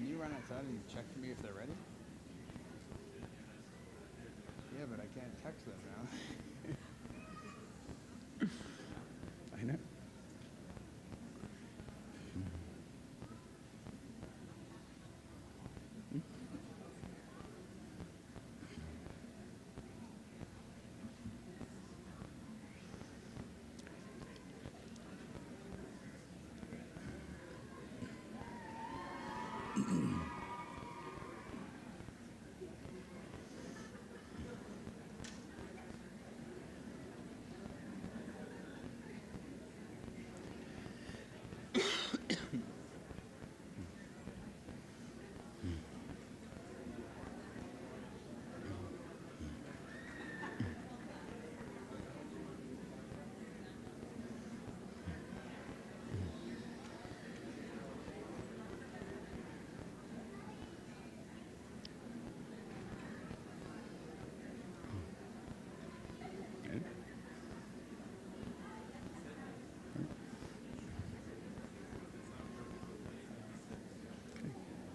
Can you run outside and check for me if they're ready? Yeah, but I can't text them now. I know.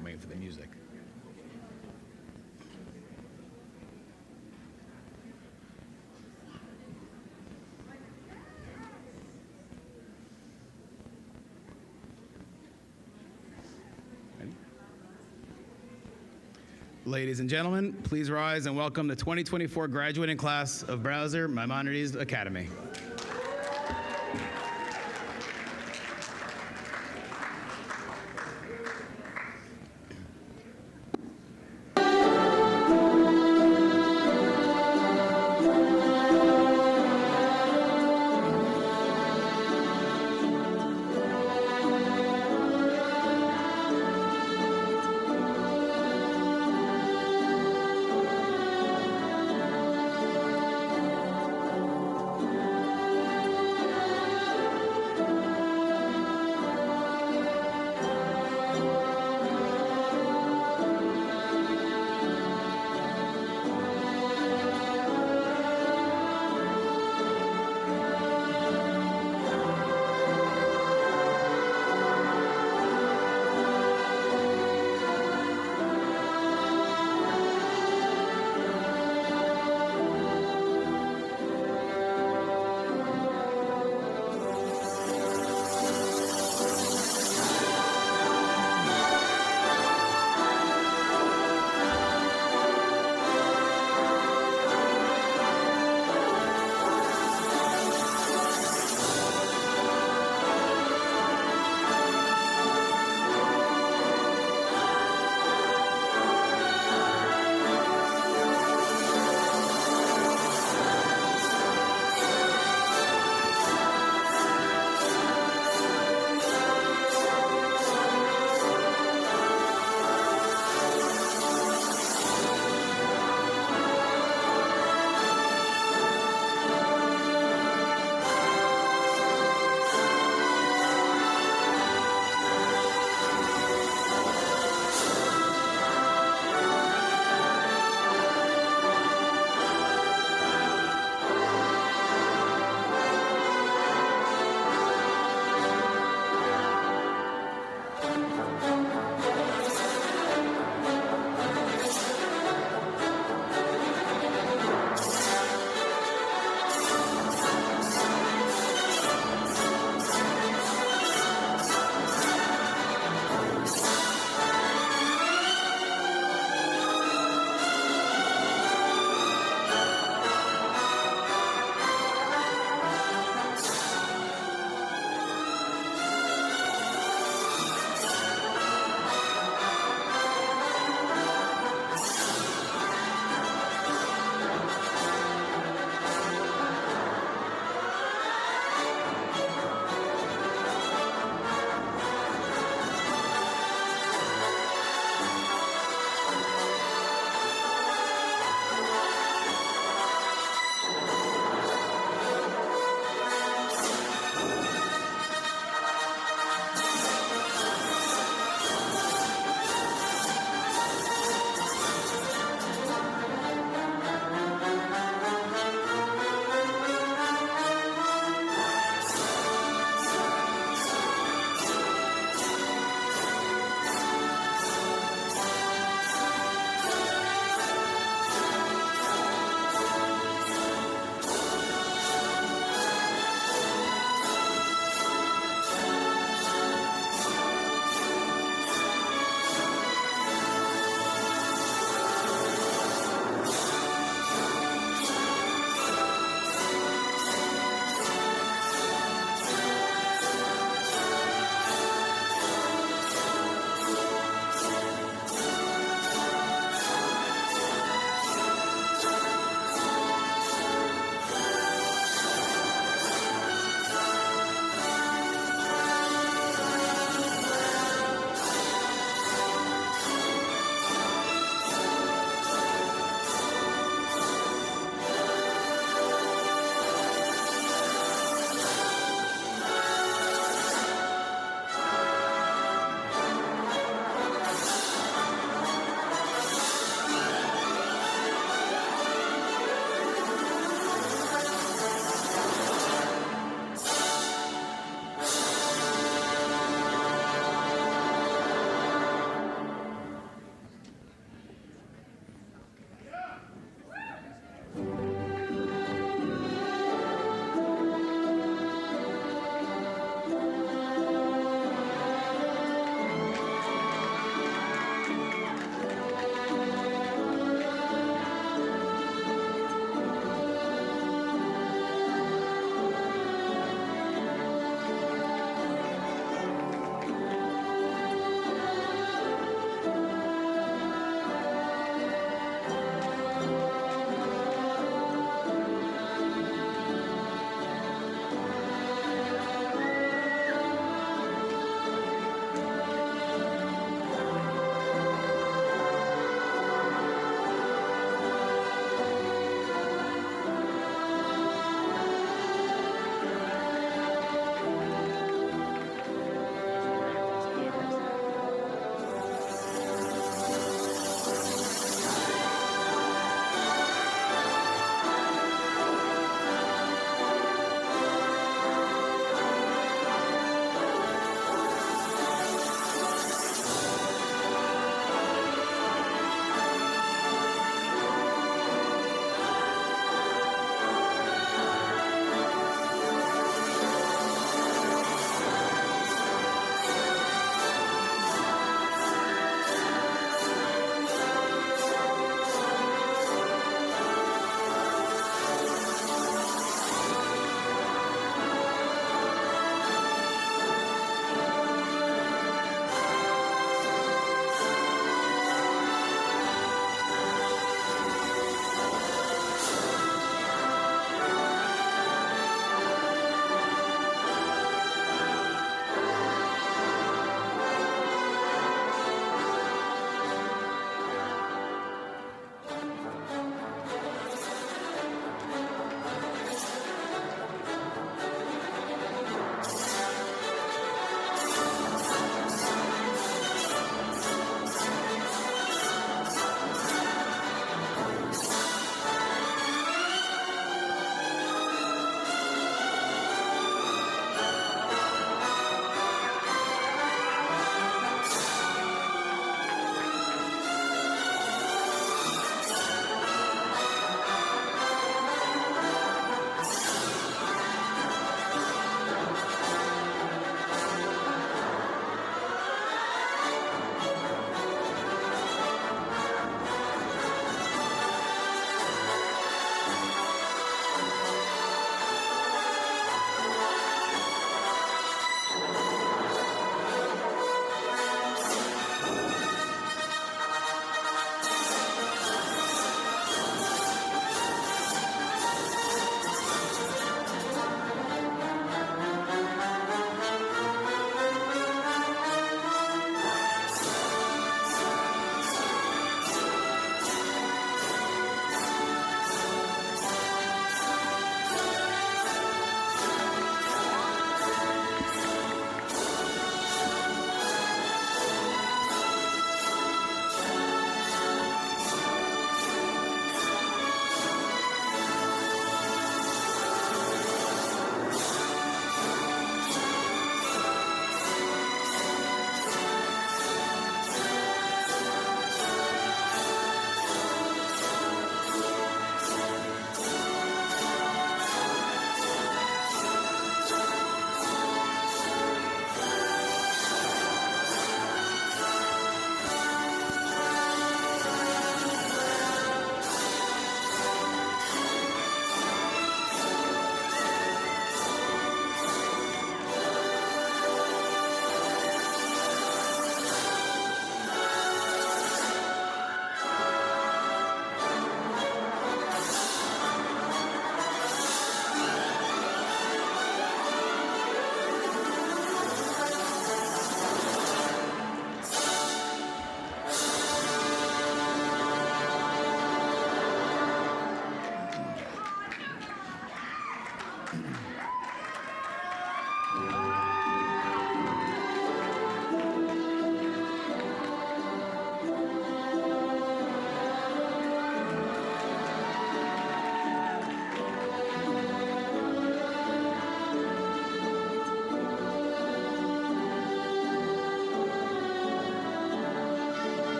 I'm waiting for the music. Ready? Ladies and gentlemen, please rise and welcome the 2024 graduating class of Browser Maimonides Academy.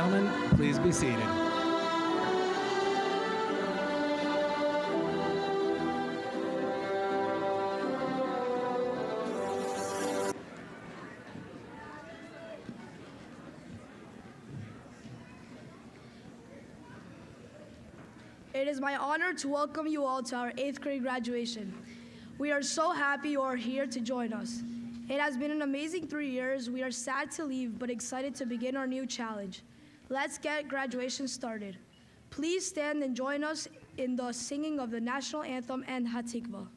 gentlemen, please be seated. It is my honor to welcome you all to our 8th grade graduation. We are so happy you are here to join us. It has been an amazing 3 years. We are sad to leave, but excited to begin our new challenge. Let's get graduation started. Please stand and join us in the singing of the national anthem and Hatikva.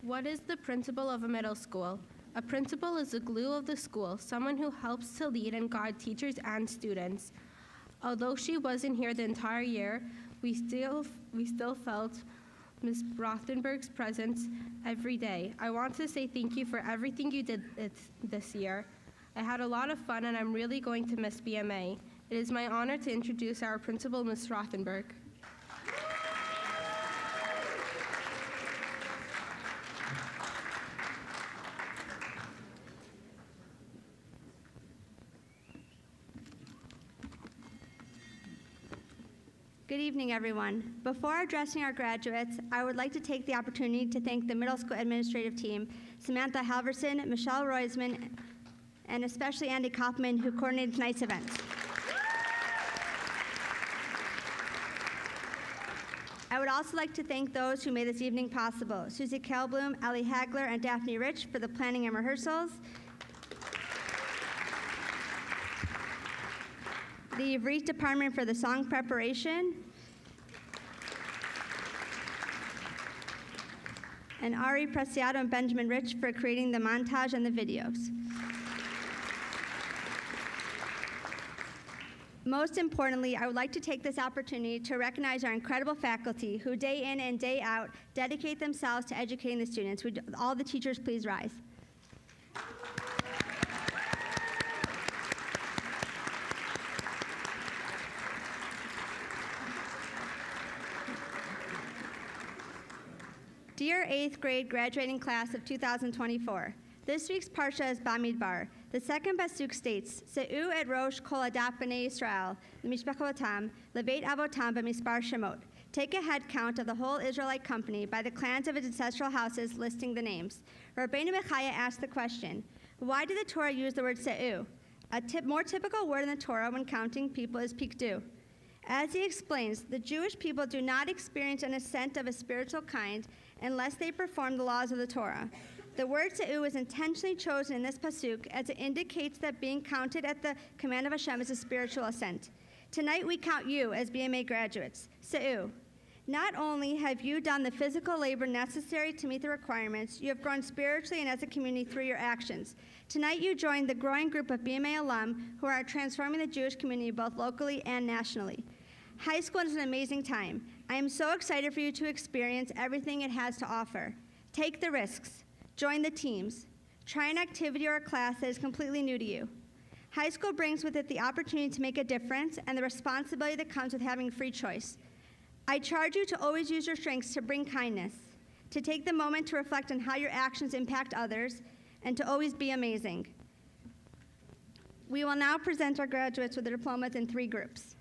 What is the principal of a middle school? A principal is the glue of the school, someone who helps to lead and guide teachers and students. Although she wasn't here the entire year, we still felt Ms. Rothenberg's presence every day. I want to say thank you for everything you did this year. I had a lot of fun and I'm really going to miss BMA. It is my honor to introduce our principal, Ms. Rothenberg. Good evening, everyone. Before addressing our graduates, I would like to take the opportunity to thank the middle school administrative team, Samantha Halverson, Michelle Roisman, and especially Andy Kaufman, who coordinated tonight's event. I would also like to thank those who made this evening possible, Susie Kelblum, Ali Hagler, and Daphne Rich for the planning and rehearsals, the Ivrit Department for the song preparation, and Ari Preciado and Benjamin Rich for creating the montage and the videos. Most importantly, I would like to take this opportunity to recognize our incredible faculty who day in and day out dedicate themselves to educating the students. Would all the teachers please rise? Dear 8th grade graduating class of 2024, this week's Parsha is Bamidbar. The second Pasuk states, Se'u et rosh kol adat b'nei Yisrael, l'mishpachotam, leveit avotam b'mispar shemot. Take a head count of the whole Israelite company by the clans of its ancestral houses, listing the names. Rabbeinu Bechaya asked the question, why did the Torah use the word Se'u? A more typical word in the Torah when counting people is pikdu. As he explains, the Jewish people do not experience an ascent of a spiritual kind unless they perform the laws of the Torah. The word Se'u is intentionally chosen in this pasuk as it indicates that being counted at the command of Hashem is a spiritual ascent. Tonight we count you as BMA graduates. Se'u. Not only have you done the physical labor necessary to meet the requirements, you have grown spiritually and as a community through your actions. Tonight you join the growing group of BMA alum who are transforming the Jewish community both locally and nationally. High school is an amazing time. I am so excited for you to experience everything it has to offer. Take the risks. Join the teams. Try an activity or a class that is completely new to you. High school brings with it the opportunity to make a difference and the responsibility that comes with having free choice. I charge you to always use your strengths to bring kindness, to take the moment to reflect on how your actions impact others, and to always be amazing. We will now present our graduates with their diplomas in 3 groups.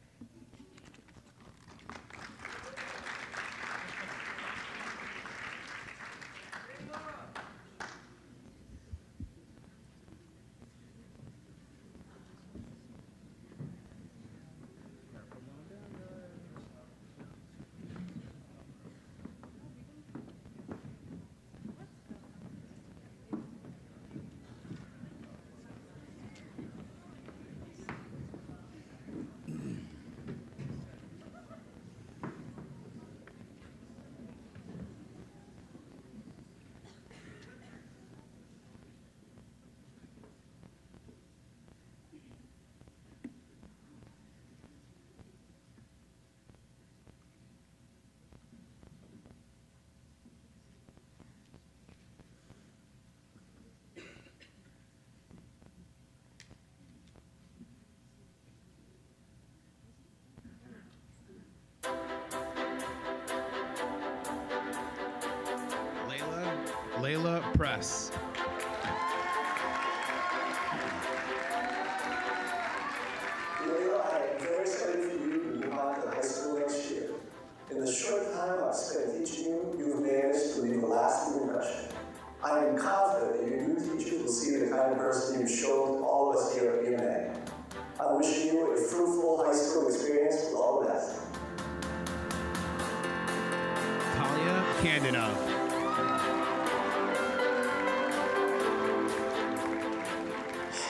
Layla Press. Layla, I am very excited for you to move on to high school next year. In the short time I've spent teaching you, you've managed to leave a lasting impression. I am confident that your new teachers will see the kind of person you've shown all of us here at Bma. I wish you a fruitful high school experience with all the best. Talia Kandinov.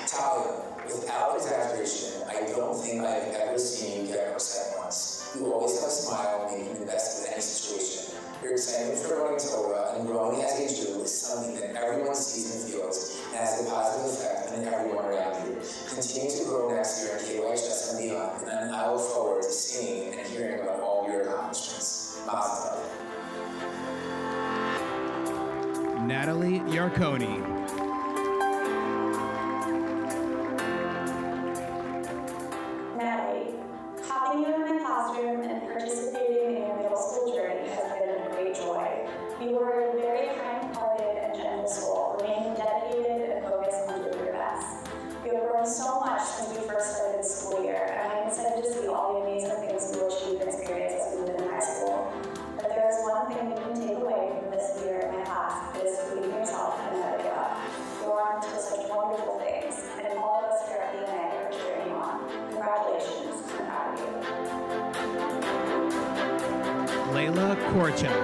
Talia, without exaggeration, I don't think I've ever seen you get upset once. You always have a smile, making the best of any situation. Your excitement for learning Torah and growing as a Jew is something that everyone sees and feels, and has a positive effect on everyone around you. Continue to grow next year in KYHS and beyond, and I look forward to seeing and hearing about all your accomplishments. Mazel tov. Natalie Yarconi. Natalie, having you in my classroom and participating in your middle school journey has been a great joy. You were a very kind-hearted and gentle soul, remaining dedicated and focused on doing your best. You have grown so much since we first started the school year, and I'm excited to see all the amazing things you will achieve and experience as we move in high school. But there is one thing you can take away from this year in my class, it is believe in yourself and never give up. You are on to such wonderful things, and all of us here at BMA are cheering you on. Congratulations, I'm proud of you. Layla Korchak.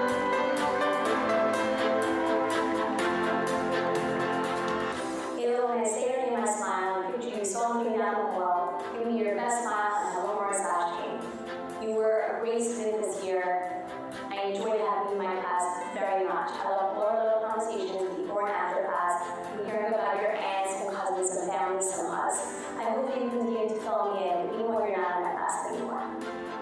Layla, when I say your name, I smile and picture you so looking down the world, giving me your best smile and a little more slashing. You were a great student this year. I enjoyed having you in my class very much. I love family some hugs. I hope that you continue to fill me in, even when you're not in my class anymore.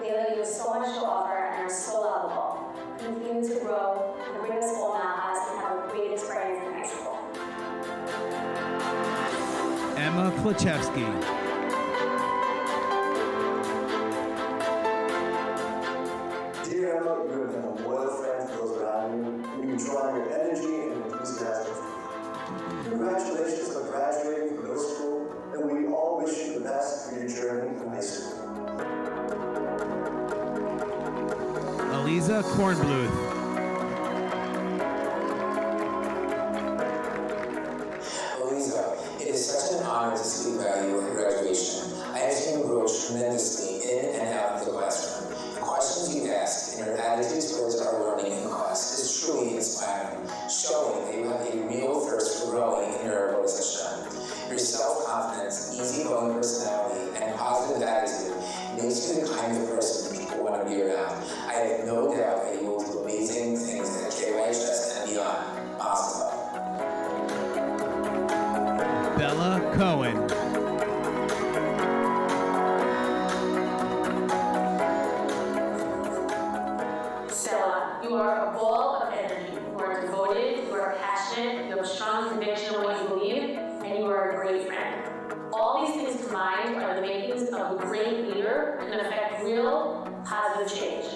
Layla, you have so much to offer and are so lovable. Continue to grow and bring us all now and have a great experience in high school. Emma Klachevsky. Dear Emma, you have been a loyal friend to those around you, and you draw your energy and enthusiasm. Congratulations on graduating from middle school, and we all wish you the best for your journey in high school. Eliza Kornbluth. Eliza, it is such an honor to speak about you at graduation. I have seen you grow tremendously in and out of the classroom. The questions you ask and your attitude towards our learning in class is truly inspiring, showing that you have a real thirst for growing in your organization. Your self-confidence, easygoing personality, and positive attitude makes you the kind of person people want to be around. I have no doubt that you will do amazing things at KYHS and beyond. Awesome. Bella Cohen. Stella, you are a ball of energy. You are devoted, you are passionate, you have strong conviction in what you believe, and you are a great friend. All these things combined are the makings of a great leader who can affect real, positive change.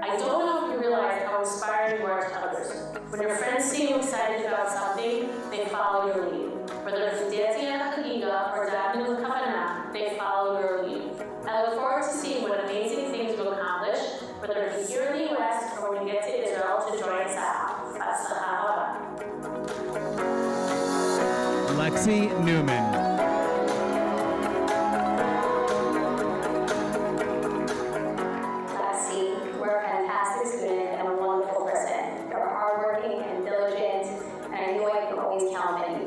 I don't know if you realize how inspiring you are to others. When your friends see you excited about something, they follow your lead. Whether it's dancing at Hagiga or diving with Kavana, they follow your lead. I look forward to seeing what amazing things you'll accomplish, whether it's here in the U.S. or when you get to Israel to join Sahel. Lexi Newman. You're a fantastic student and a wonderful person. You're hardworking and diligent, and I know I can always count on you.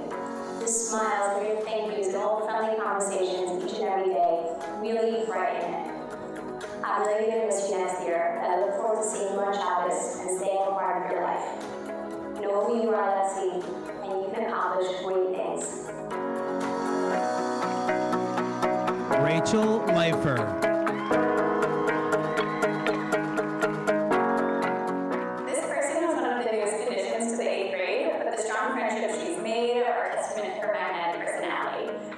Your smiles, your thank yous, and all the friendly conversations each and every day really brighten it. I'm really going to miss you next year, and I look forward to seeing you on Shabbos and staying a part of your life. Know who you are, Lexi, and you can accomplish great things. Rachel Leifer.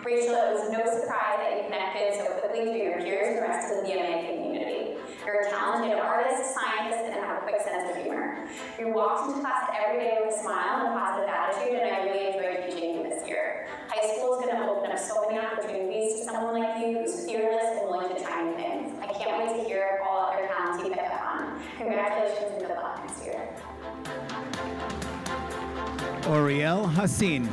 Rachel, it was no surprise that you connected so quickly to your peers and the rest of the BMA community. You're a talented artist, scientist, and have a quick sense of humor. You walked into class every day with a smile and a positive attitude, and I really enjoyed teaching you this year. High school is going to open up so many opportunities to someone like you who's fearless and willing to try new things. I can't wait to hear all other talents you pick up on. Congratulations and good luck next year. Oriel Hassin.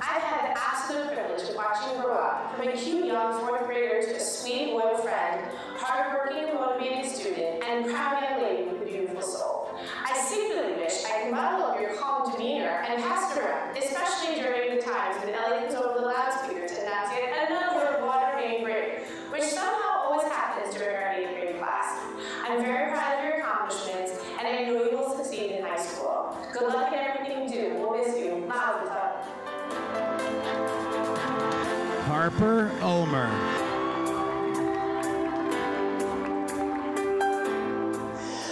I've had the absolute privilege of watching you grow up from a cute young fourth grader to a sweet, loyal friend, hardworking and motivated student, and proud young lady with a beautiful soul. I secretly wish I could model up your calm demeanor and pass it around, especially during the times when Ellie comes over the loudspeaker to announce yet another water main break, which somehow always happens during our 8th grade class. I'm very proud of your accomplishments, and I know you will succeed in high school. Good luck in everything you do. We'll miss you. Mazel tov. Harper Ulmer.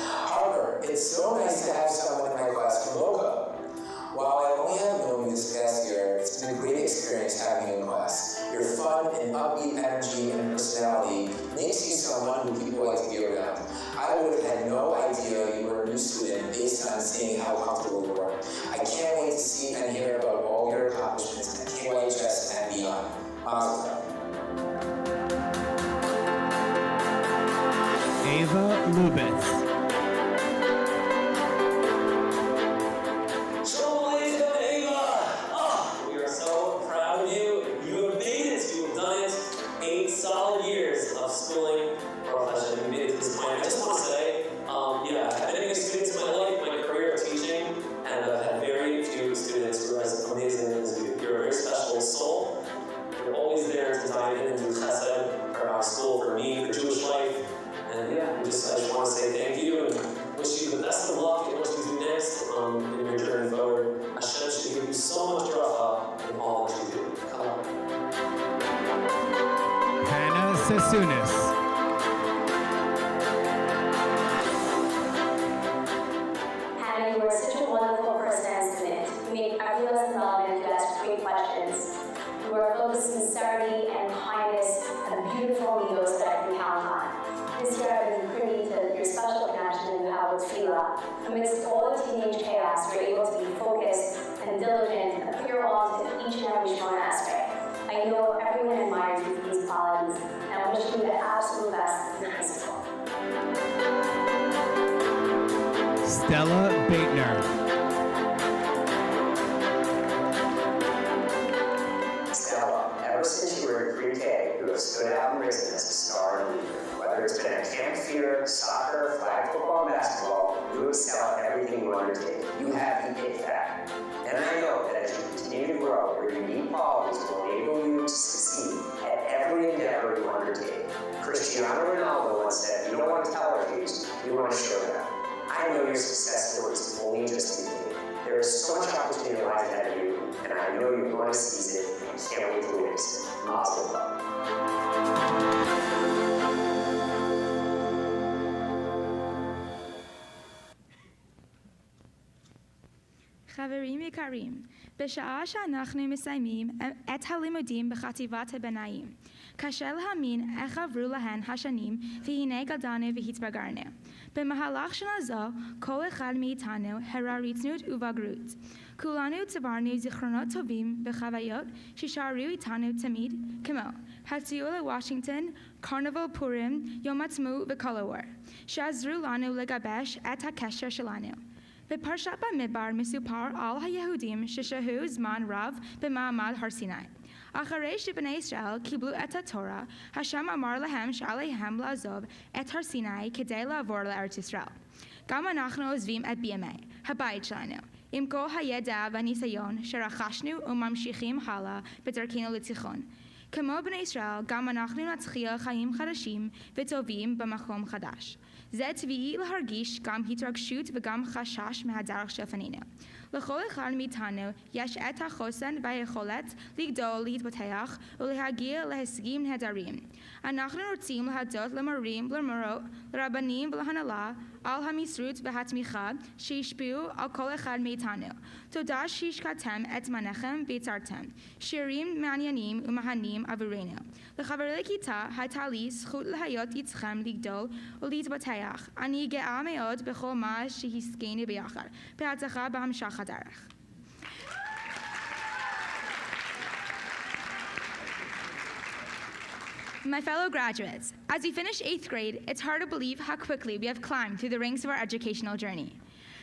Harper, it's so nice to have someone in my class from Boca. While I only have known you this past year, it's been a great experience having you in class. Your fun and upbeat energy and personality makes you someone who people like to be around. I would have had no idea you were a new student based on seeing how comfortable you were. I can't wait to see and hear about all your accomplishments at KYHS and beyond. Awesome. Ava Lubitz. We are so proud of you. You have made it. You have done it. 8 solid years of schooling profession. You made it to this point. I just want to say, I've had many students in my life, my career of teaching, and I've had very few students who are as amazing as you. You're a very special soul. You're always there to dive in and do chesed for our school, for me, for Jewish life. And I just want to say thank you. Sasunis. Hannah, you are such a wonderful person and student. You make every lesson relevant. You ask great questions. You are filled with sincerity and kindness and beautiful amigos that I can count on. This year I've been privy to your special connection you have with Fila. Amidst all the teenage chaos, you're able to be focused and diligent and put your all into each and every strong aspect. I know everyone admires you for these qualities, and I wish you the absolute best in high school. Stella Baitner. Stella, ever since you were in pre-K, you have stood out and risen as a star and leader. Whether it's been at camp theater, soccer, flag football, basketball, you excel at everything you undertake. You have the it factor. And I know that as you continue to grow, your unique qualities will enable you to succeed at every endeavor you undertake. Cristiano Ronaldo once said, you don't want to tell our views, you want to show them. I know your success story is only just beginning. There is so much opportunity lies ahead of you, and I know you're going to seize it and can't wait to witness it. Mazel tov. חברים יקרים, בשעה שאנחנו מסיימים את הלימודים בחטיבת הביניים, קשה להאמין איך עברו להן השנים והנה גדלנו והתבגרנו. במהלך שנה זו, כל אחד מאיתנו הראה רצינות ובגרות. כולנו צברנו זיכרונות טובים וחוויות ששארו איתנו תמיד, כמו הטיול לוושינגטון, קרנבל פורים, יום עצמאות וקולאוור, שעזרו לנו לגבש את הקשר שלנו. בפרשת במדבר מסופר על היהודים ששהו זמן רב במעמד הר סיני. אחרי שבני ישראל קיבלו את התורה, השם אמר להם שעליהם לעזוב את הר סיני כדי לעבור לארץ ישראל. גם אנחנו עוזבים את BMA, הבית שלנו, עם כל הידע והניסיון שרכשנו וממשיכים הלאה בדרכנו לציון. כמו בני ישראל, גם אנחנו נתחיל חיים חדשים וטובים במקום חדש. זה טבעי להרגיש גם התרגשות וגם חשש מהדרך שלפנינו. לכל אחד מאיתנו יש את החוסן והיכולת לגדול, להתפתח ולהגיע להישגים נהדרים. אנחנו רוצים להודות למורים, למורות, לרבנים ולהנהלה על המשרות והתמיכה שהשפיעו על כל אחד מאיתנו. תודה שהשקעתם את זמנכם ויצרתם שירים מעניינים ומהנים עבורנו. לחברי לכיתה הייתה לי זכות להיות איתכם לגדול ולהתפתח. אני גאה מאוד בכל מה שהשגנו ביחד. בהצלחה בהמשך הדרך. My fellow graduates, as we finish 8th grade, it's hard to believe how quickly we have climbed through the ranks of our educational journey.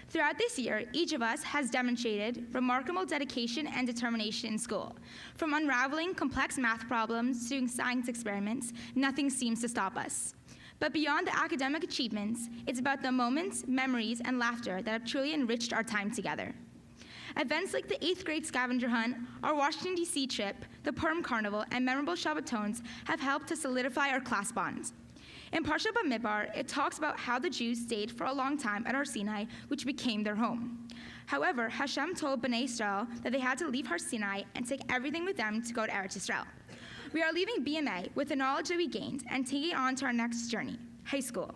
Throughout this year, each of us has demonstrated remarkable dedication and determination in school. From unraveling complex math problems to doing science experiments, nothing seems to stop us. But beyond the academic achievements, it's about the moments, memories, and laughter that have truly enriched our time together. Events like the 8th grade scavenger hunt, our Washington, D.C. trip, the Purim Carnival, and memorable Shabbatons have helped to solidify our class bonds. In Parshat Bamidbar, it talks about how the Jews stayed for a long time at Har Sinai, which became their home. However, Hashem told Bnei Israel that they had to leave Har Sinai and take everything with them to go to Eretz Yisrael. We are leaving BMA with the knowledge that we gained and taking it on to our next journey, high school.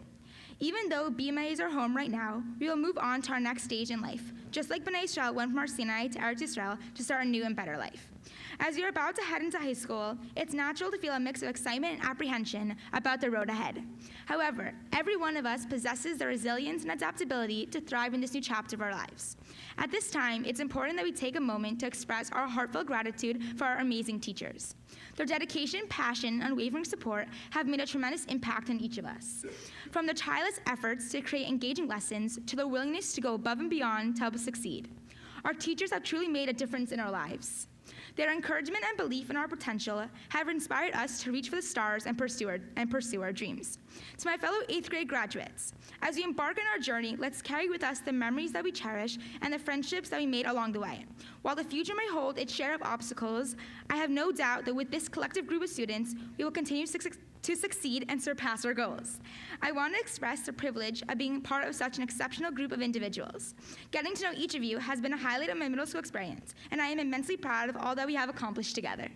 Even though BMA is our home right now, we will move on to our next stage in life, just like Bnei Israel went from Har Sinai to Eretz Yisrael to start a new and better life. As you're about to head into high school, it's natural to feel a mix of excitement and apprehension about the road ahead. However, every one of us possesses the resilience and adaptability to thrive in this new chapter of our lives. At this time, it's important that we take a moment to express our heartfelt gratitude for our amazing teachers. Their dedication, passion, and unwavering support have made a tremendous impact on each of us. From the tireless efforts to create engaging lessons to the willingness to go above and beyond to help us succeed. Our teachers have truly made a difference in our lives. Their encouragement and belief in our potential have inspired us to reach for the stars and pursue our dreams. To my fellow 8th grade graduates, as we embark on our journey, let's carry with us the memories that we cherish and the friendships that we made along the way. While the future may hold its share of obstacles, I have no doubt that with this collective group of students, we will continue to succeed and surpass our goals. I want to express the privilege of being part of such an exceptional group of individuals. Getting to know each of you has been a highlight of my middle school experience, and I am immensely proud of all that we have accomplished together.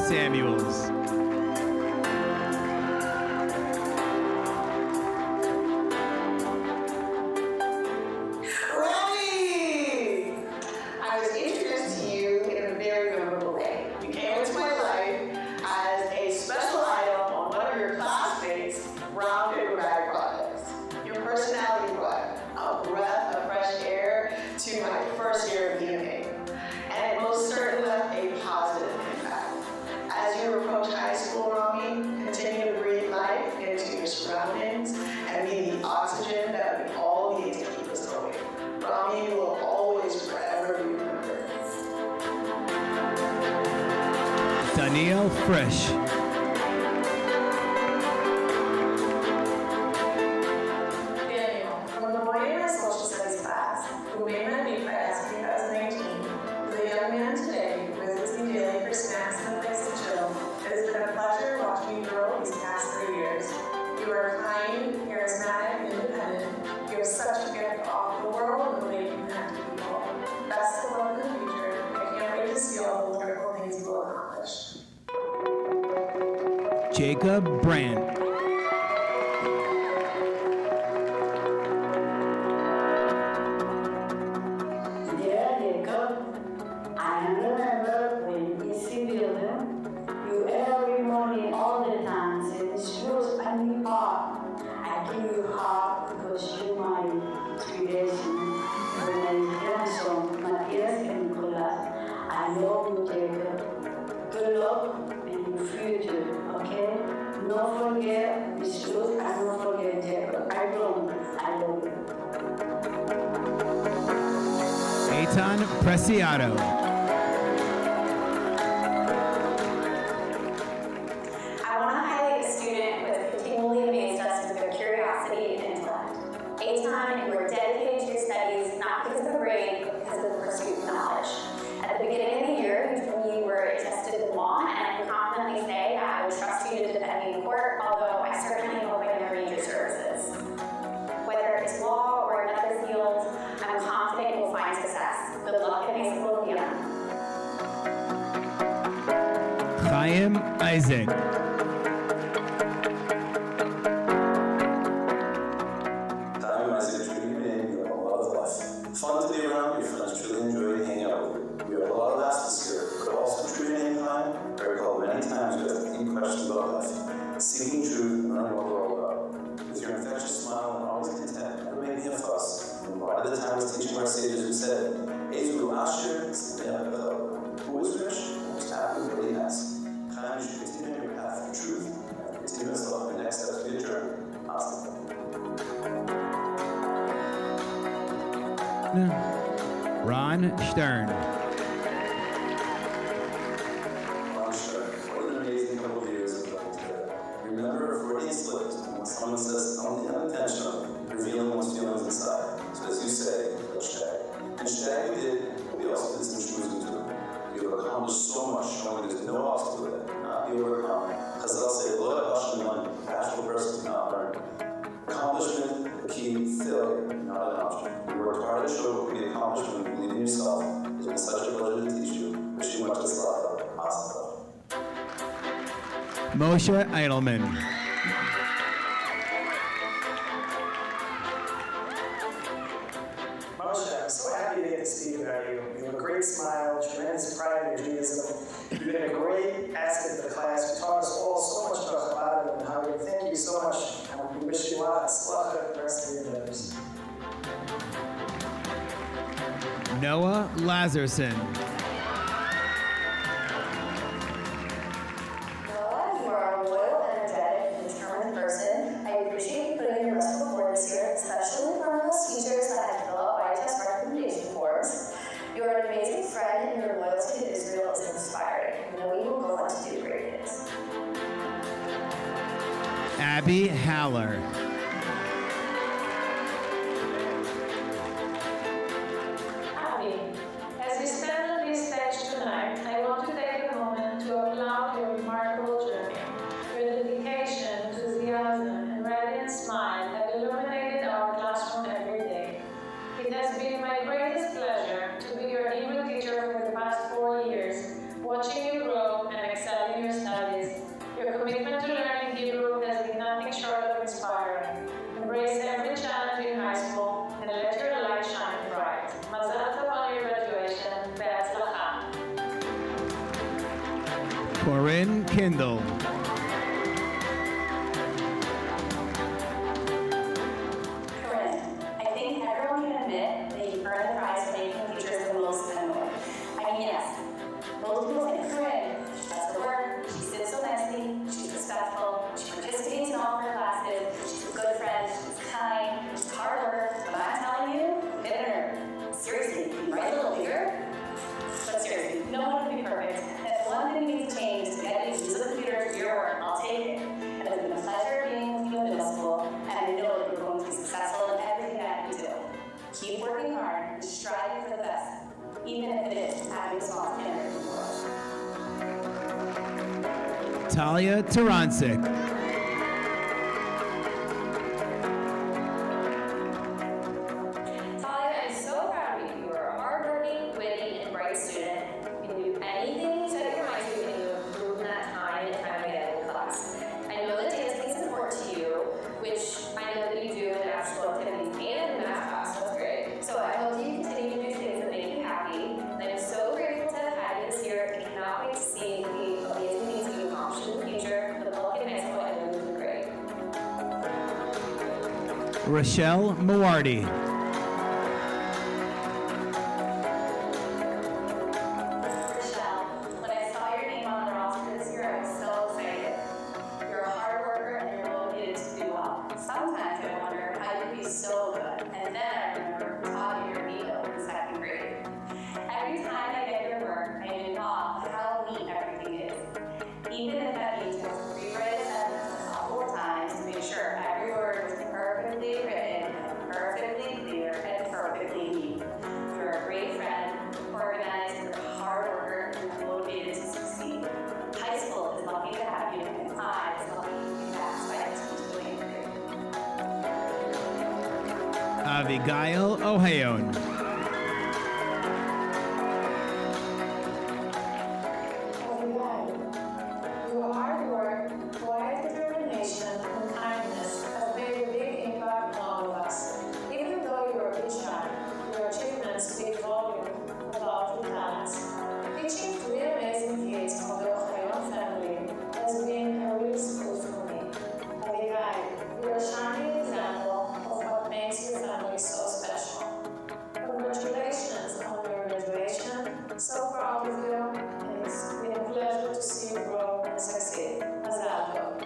Samuels. Robbie! I was introduced to you in a very memorable way. You came into my life as a special item on one of your classmates' brown paper bag projects. Your personality brought a breath of fresh air to my first year of BMA, and it most certainly left a positive impact. As you approach high school, Romy, continue to breathe life into your surroundings and be the oxygen that we all need to keep us going. Romy, you will always forever be remembered. Danielle Fresh. Daniel, from the boy in my social studies class, who made my meet class in 2019, to the young man today who visits me daily for snacks and a place to chill, it has been a pleasure watching you grow these past 3 years. You are kind, charismatic, and independent. You have such a gift to offer the world and the way you connect to people. Best of luck in the future. I can't wait to see all the wonderful things you will accomplish. Jacob Brandt. Dear Jacob, I remember when you see building, you every morning, all the time, say, this shows and you are. I give you heart because you my creation. When I hear some Matthias and Nicolas, I love you, Jacob. Good luck in your future, okay? Don't forget this truth and don't forget Jacob. I love you. Eitan Preciado. I want to highlight a student who has continually amazed us with their curiosity and intellect. Eitan, you were dedicated to your studies, not because of the grade, but because of the pursuit of knowledge. At the beginning of the year, you told me you were interested in law, and I can confidently say that I would trust you to defend me in court, although I certainly hope I never need your services. Whether it's law or another field, I'm confident you will find success. Good luck in high school and beyond. Chaim Isaac. Time as a dream and you have a lot of life. Fun to be around, your friends truly enjoy hanging out with you. You have a lot of atmosphere, but also true to name time. I recall many times you asked deep questions about life, seeking truth and learning what we're all about. With your infectious smile and always content, never made me a fuss. And by the time I was teaching our sages who said, Ezra last year, who is rich, who is happy with what he has. Time you should continue on your path of truth and continue to love the next steps of your journey. Awesome. Ron Stern. Ron Stern, what an amazing couple of years we've done together. Remember a Freudian slip when someone says something unintentional, revealing one's feelings inside. So as you say, hashtag. Hashtag we did, but we also did some schmoozing too. You have accomplished so much, showing there's no obstacle that not be overcome. Because they'll say, blood, hush, and money, passionate person cannot learn. Accomplishment, the key, failure, not an option. You worked hard to show what could be accomplished when you believe in yourself. It's been such a pleasure to teach you. Wish you much luck. Awesome. Moshe Eidelman. Moshe, I'm so happy to get to speak about you. You have a great smile, tremendous pride in your Judaism. You've been a great asset to the class. You taught us all so much about Chabad and how we thank you so much. And we wish you lots of luck with the rest of your endeavors. Noah Lazarson. Noah, you are a loyal, energetic, and determined person. I appreciate you putting your best foot forward this year, especially for those teachers that had to fill out ITEST recommendation forms. You are an amazing friend, and your loyalty to Israel is inspiring. I know you will go on to do great things. Abby Haller. As we stand on this stage tonight, I want to take a moment to applaud your remarkable journey. Your dedication, enthusiasm, and radiant smile have illuminated our classroom every day. It has been my greatest pleasure to be your Hebrew teacher for the past 4 years, watching you grow and excel in Corinne Kindle. Corinne, I think everyone can admit that you earned the prize for making teachers the most dependable. I mean, yes, most people think, Corinne, she does her work, she sits so nicely, she's respectful, she participates in all of her classes, she's a good friend, she's kind, she's a hard worker, but I'm telling you, hit a nerve. Seriously, can you write a little bigger? But seriously, no one can be perfect. If one thing needs to change to get you to use the computer to your work, I'll take it. And it's been a pleasure being with you in middle school, and I know that you're going to be successful in everything that you do. Keep working hard and striving for the best, even if it is having a small standard in the world. Talia Tarancic. Talia, I'm so proud of you. You are a hardworking, witty, and bright student. You can do anything you set your mind to, and you improve in that time and time again in class. I know that dancing is important to you, which I know that you do in after-school activities and in math class, so that's great. So I hope you continue to do things that make you happy. And I'm so grateful to have had you this year and cannot wait to see the amazing things that you accomplish in the future. Good luck in high school, I know you'll do great. Rochelle Mawardi. Rochelle, when I saw your name on the roster this year, I was so excited. You're a hard worker and you're motivated to do well. Sometimes I wonder how you could be so good. And then I remember taught you your needle in second grade. Every time I get your work, I'm in awe of how neat everything is. Even if that means you have to rewrite a sentence a couple of times to make sure every word is perfectly written, perfectly clear, and perfectly neat. You're a great friend, organized, you're a hard worker, and you're motivated to succeed. High school is lucky to have you, and I is lucky to be backed by a team doing great. Abigail Ohayon. Your hard work, quiet determination, and kindness have made a big impact on all of us. Even though you're a bit shy, your achievements speak volume about your talents. Teaching three amazing kids from the Ohayon family has been a real school for me. Abigail, you're a shining example of what makes your family so special. Congratulations on your graduation. So proud of you, and it's been a pleasure to see you grow and succeed as an adult.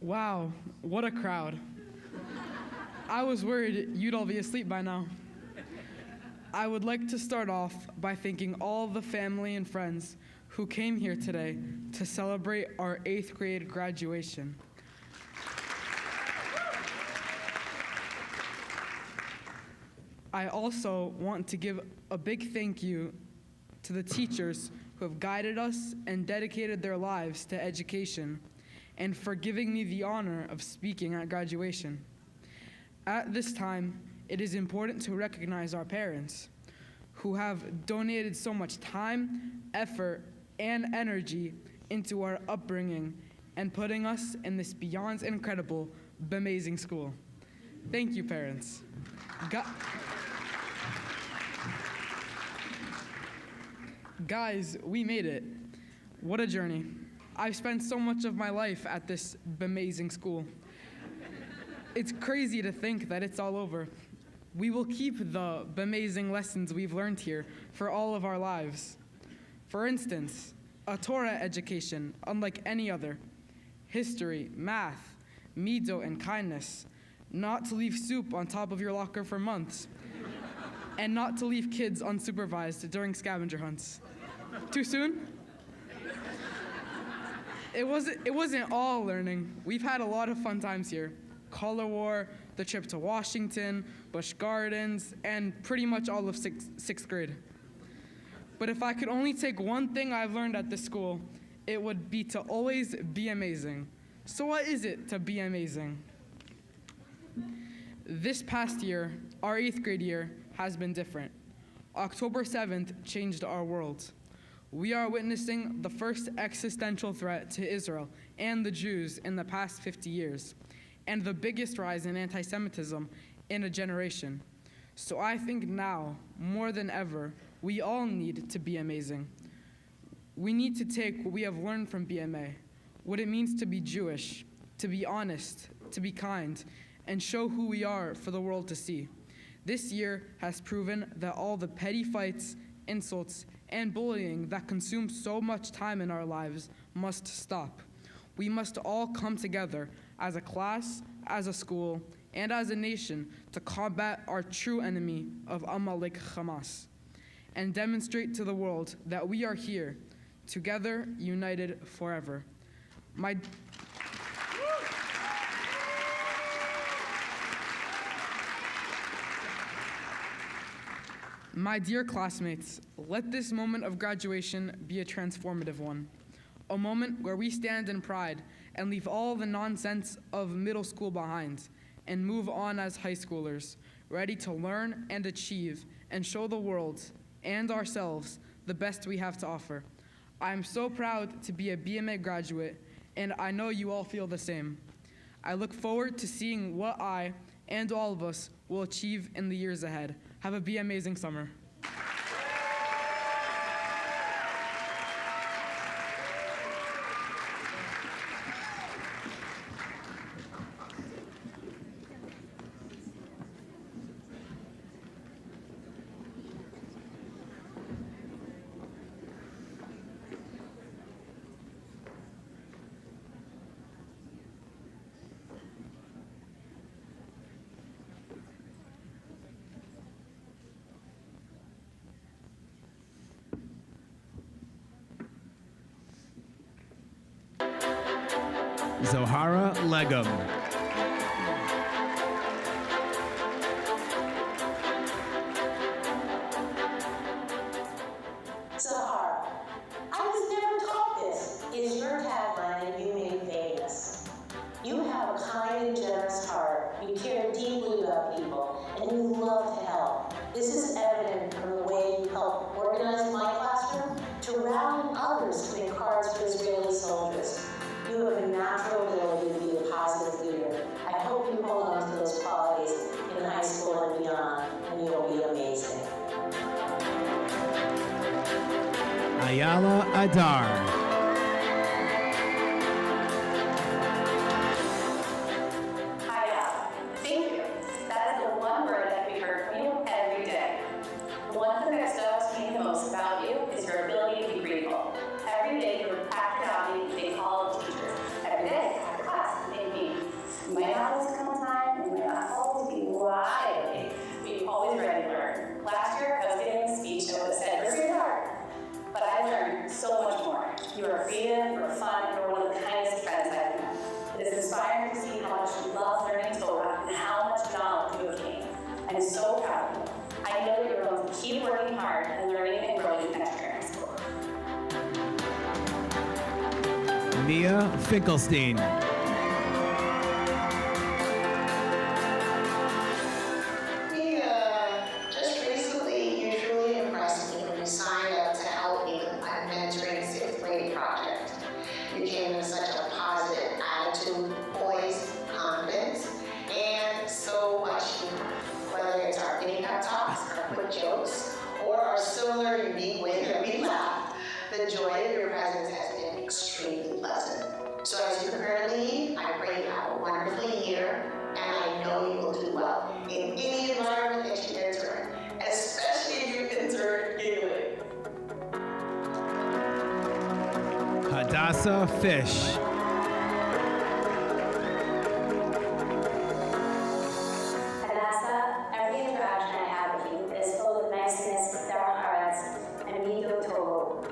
Wow, what a crowd. I was worried you'd all be asleep by now. I would like to start off by thanking all the family and friends who came here today to celebrate our 8th grade graduation. I also want to give a big thank you to the teachers who have guided us and dedicated their lives to education, and for giving me the honor of speaking at graduation. At this time, it is important to recognize our parents, who have donated so much time, effort, and energy into our upbringing and putting us in this beyond incredible, amazing school. Thank you, parents. Guys, we made it. What a journey. I've spent so much of my life at this amazing school. It's crazy to think that it's all over. We will keep the amazing lessons we've learned here for all of our lives. For instance, a Torah education unlike any other, history, math, mido, and kindness, not to leave soup on top of your locker for months, and not to leave kids unsupervised during scavenger hunts. Too soon? It wasn't all learning. We've had a lot of fun times here. Color War, the trip to Washington, Busch Gardens, and pretty much all of sixth grade. But if I could only take one thing I've learned at this school, it would be to always be amazing. So what is it to be amazing? This past year, our 8th grade year, has been different. October 7th changed our world. We are witnessing the first existential threat to Israel and the Jews in the past 50 years. and the biggest rise in anti-Semitism in a generation. So I think now, more than ever, we all need to be amazing. We need to take what we have learned from BMA, what it means to be Jewish, to be honest, to be kind, and show who we are for the world to see. This year has proven that all the petty fights, insults, and bullying that consume so much time in our lives must stop. We must all come together as a class, as a school, and as a nation to combat our true enemy of Amalek Hamas and demonstrate to the world that we are here, together, united forever. My dear classmates, let this moment of graduation be a transformative one, a moment where we stand in pride and leave all the nonsense of middle school behind and move on as high schoolers, ready to learn and achieve and show the world and ourselves the best we have to offer. I am so proud to be a BMA graduate, and I know you all feel the same. I look forward to seeing what I and all of us will achieve in the years ahead. Have a be amazing summer. Zohara Legum. Zohara, I was never taught this, is your tagline that you made famous. You have a kind and generous heart, you care deeply about people, and you love to help. This is evident from the way you helped organize my classroom to rally others to make cards for Israeli soldiers. You have a natural ability to be a positive leader. I hope you hold on to those qualities in high school and beyond, and you'll be amazing. Ayala Adar. Thank you. That is the one word that we heard from you every day. The one thing that stood out to me the most about you is your ability to be grateful. Every day you were after Downey, you thank all of the teachers. Every day, after class, you thank me. You might not always come on time, you might not always be wide, but you always ready to learn. Last year, I was giving a speech and it said, "Where's your heart?" But I learned so much more. You are creative, you are fun, you are one of the kindest friends I've met. It is inspiring to see how much you love learning Torah and how much knowledge you have gained. I'm so proud of you. I know that you're going to keep working hard and learning and growing next year in school. Mia Finkelstein. Just recently, you truly impressed me when you signed up to help me with my mentoring fifth grade project. You came with such a positive attitude, poise, confidence, and so much humor. Whether it's our mini pep talks, our quick jokes, or our similar unique way that we laugh, the joy of your presence has been extremely pleasant. So as you prepare to leave, I pray you have a wonderful year, and I know you will do well in any environment that you enter, especially if you enter England. Hadassah Fish. Hadassah, every interaction I have with you is full of niceness, dark hearts, and midot tov.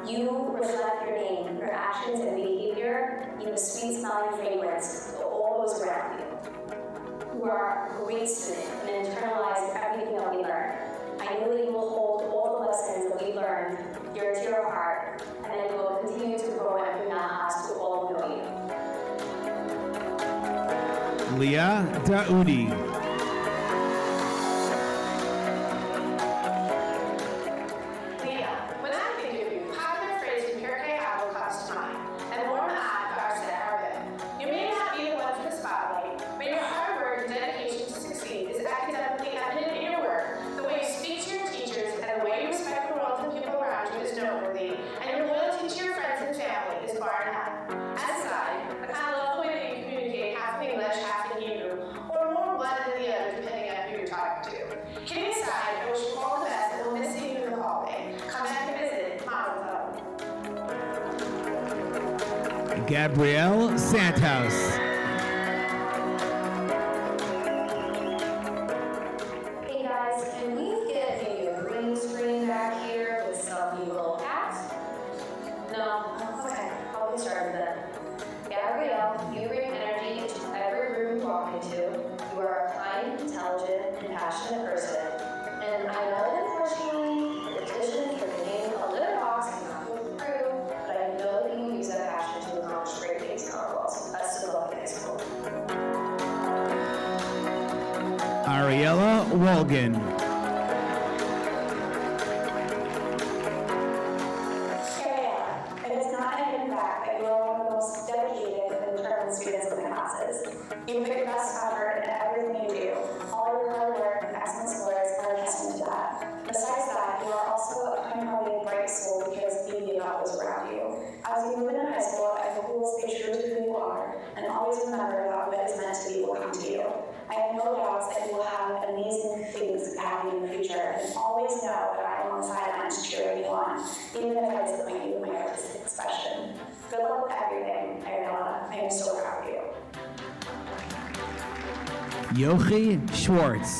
You reflect your name, your actions and behavior. You have a sweet-smelling fragrance to all those around you. You are a great student and internalize everything that we learn. I know that you will hold all the lessons that we learned dear to your heart, and that you will continue to grow and bring us to all who know you. Leah Daoudi. Leah, when I think of you, positive phrase from Pirkei Avot comes to mind, and the one I are said are good. You may not be the one for the spotlight, Kidding aside, I wish you all the best and we'll miss seeing you in the hallway. Come back and visit. Mazel tov. Gabrielle Sandhouse. Hey guys, can we get maybe a green screen back here with some people hats? No? Okay, I'll get started then. Gabrielle, you bring energy into every room you walk into. You are a kind, intelligent, and passionate person. And I know that unfortunately, the petition for getting a litter box cannot go through, but I know that you use that passion to accomplish great things in our world. Best of luck in high school. Ariella Walgan. Here I am. It is not a hidden fact that you are one of the most dedicated and determined students in the classes. You put your best effort into everything you do. All your hard work and excellent scores are a testament to that. Besides that, you are also a kind-hearted, bright soul because beauty is always around you. As you move into high school, I hope you will stay true to who you are and always remember that what is meant to be will come to you. I have no doubts that you will have amazing things happen in the future, and always know that I am on the sidelines cheering you on, even if I disappoint you with my artistic expression. Good luck with everything, Ariella. I am so proud of you. Yochi Schwartz.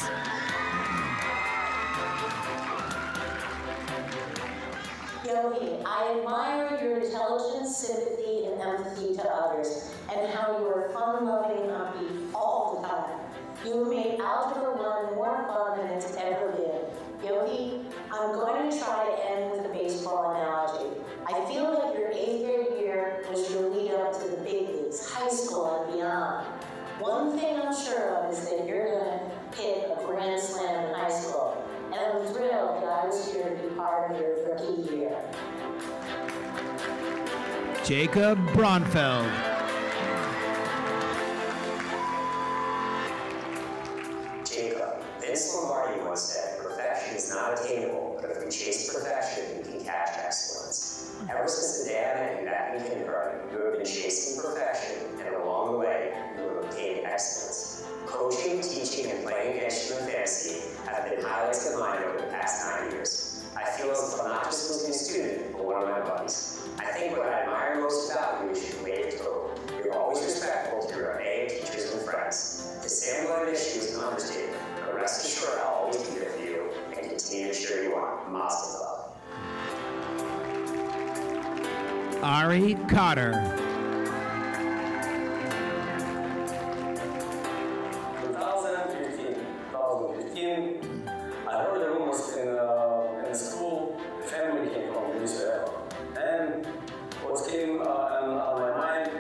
Yogi, I admire your intelligence, sympathy, and empathy to others, and how you are fun-loving and upbeat all the time. You have made Algebra 1 more fun than it's ever been. Yogi, I'm going to try to end with a baseball analogy. I feel like your 8th grade year was your lead up to the big leagues, high school and beyond. One thing I'm sure of is that you're going to hit a grand slam in high school, and I'm thrilled that I was here to be part of your rookie year. Jacob Bronfeld. Jacob, Vince Lombardi once said, perfection is not attainable, but if we chase perfection, we can catch excellence. Ever since the day I met you back in kindergarten, you have been chasing perfection, and along the way, you have obtained excellence. Coaching, teaching, and playing against you in fantasy have been highlights of mine over the past 9 years. I feel as if I'm not just losing a student, but one of my buddies. I think what I admire most about you is your way of total. You're always respectful to your AA teachers and friends. To say I'm going to miss you is an understatement, but rest assured I'll always be there for you and continue to cheer you on. Mazel tov. Ari Cotter. 2015, I heard the rumors in school, the family came from Israel. And what came on my mind,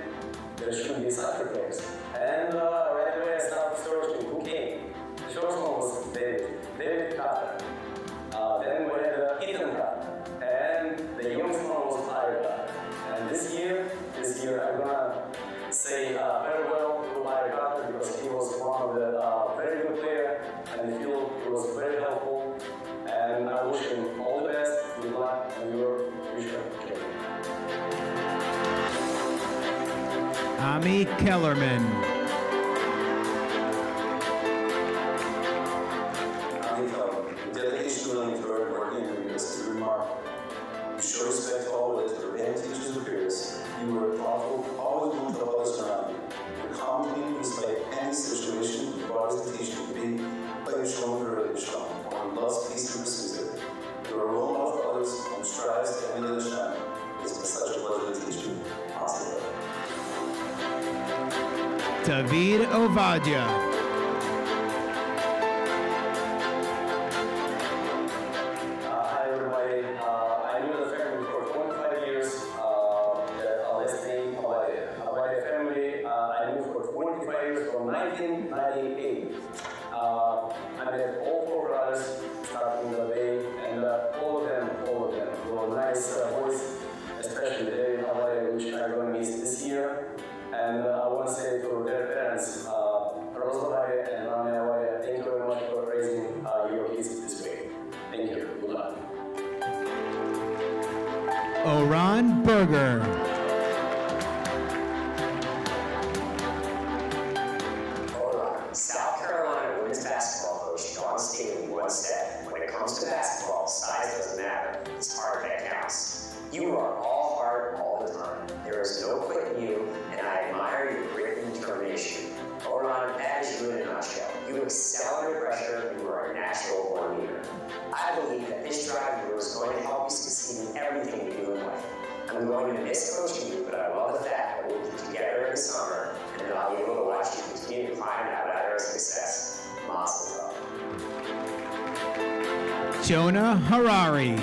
there should be soccer players. And right away I started searching who came. The first one was David Cotter. Then we had Ethan Cotter. And the youngest one was Larry Cotter. And this year I'm gonna say farewell to Larry Cotter because he was one of the very good player and I feel he was very helpful. And I wish him all the best, good luck, and your future. Ami Kellerman. Dedication to learning through working in the is remarkable. You show respect to all that your and teachers and peers. You were thoughtful, always willing to help others around you. Your calm demeanor despite any situation you brought us to teach you to be, but you're showing for really strong. One loves peace and pursues it. You're a role model for others and strives to any other shine. It's been such a pleasure to teach you. Awesome. David Ovadia. Hi everybody. I knew the family for 25 years. The last name Ovadia family. I knew for 25 years from 1998. I met all 4 brothers starting the day, and all of them were nice boys, especially David and Ovadia, which I'm going to miss this year. And I want to say to their parents, Rose Ovadia and Mami Ovadia, thank you very much for raising your kids this way. Thank you. Good luck. Oran Berger. South Carolina women's basketball coach Dawn Staley once is you in a nutshell. You excel under pressure, you are a natural born leader. I believe that this drive of yours is going to help you succeed in everything you do in life. I'm going to miss coaching you, but I love the fact that we'll be together in the summer and that I'll be able to watch you continue to climb that ladder of success. Mazel tov. Jonah Harari.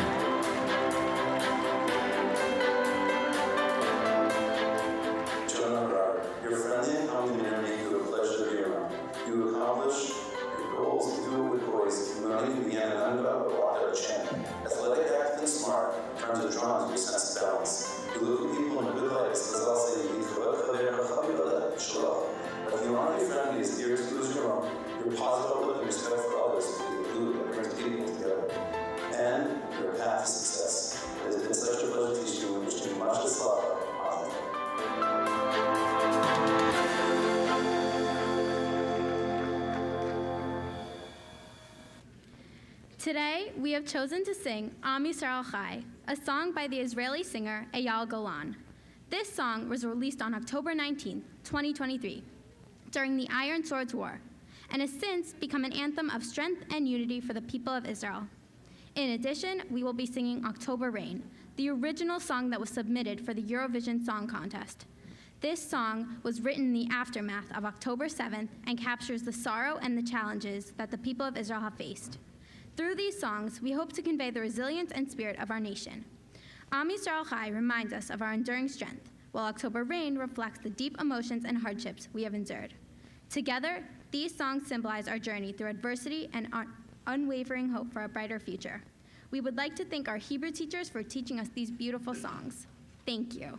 Jonah Harari, your friendly and calming demeanor make you a pleasure to be around. You accomplish your goals, you do it with grace. You don't even begin an underdog but walk out a champion. Athletic, active, and smart, turns are drawn to your sense of balance. You look at people in a good light, as I'll say, you but if you want to be friendly as dear to you as your own, your positive outlook and respect for others will be the glue that brings people together. And your path to success. It has been such a pleasure to teach you and wish you much luck. Today, we have chosen to sing Am Yisrael Chai, a song by the Israeli singer Eyal Golan. This song was released on October 19, 2023, during the Iron Swords War, and has since become an anthem of strength and unity for the people of Israel. In addition, we will be singing October Rain, the original song that was submitted for the Eurovision Song Contest. This song was written in the aftermath of October 7th and captures the sorrow and the challenges that the people of Israel have faced. Through these songs, we hope to convey the resilience and spirit of our nation. Am Yisrael Chai reminds us of our enduring strength, while October Rain reflects the deep emotions and hardships we have endured. Together, these songs symbolize our journey through adversity and our unwavering hope for a brighter future. We would like to thank our Hebrew teachers for teaching us these beautiful songs. Thank you.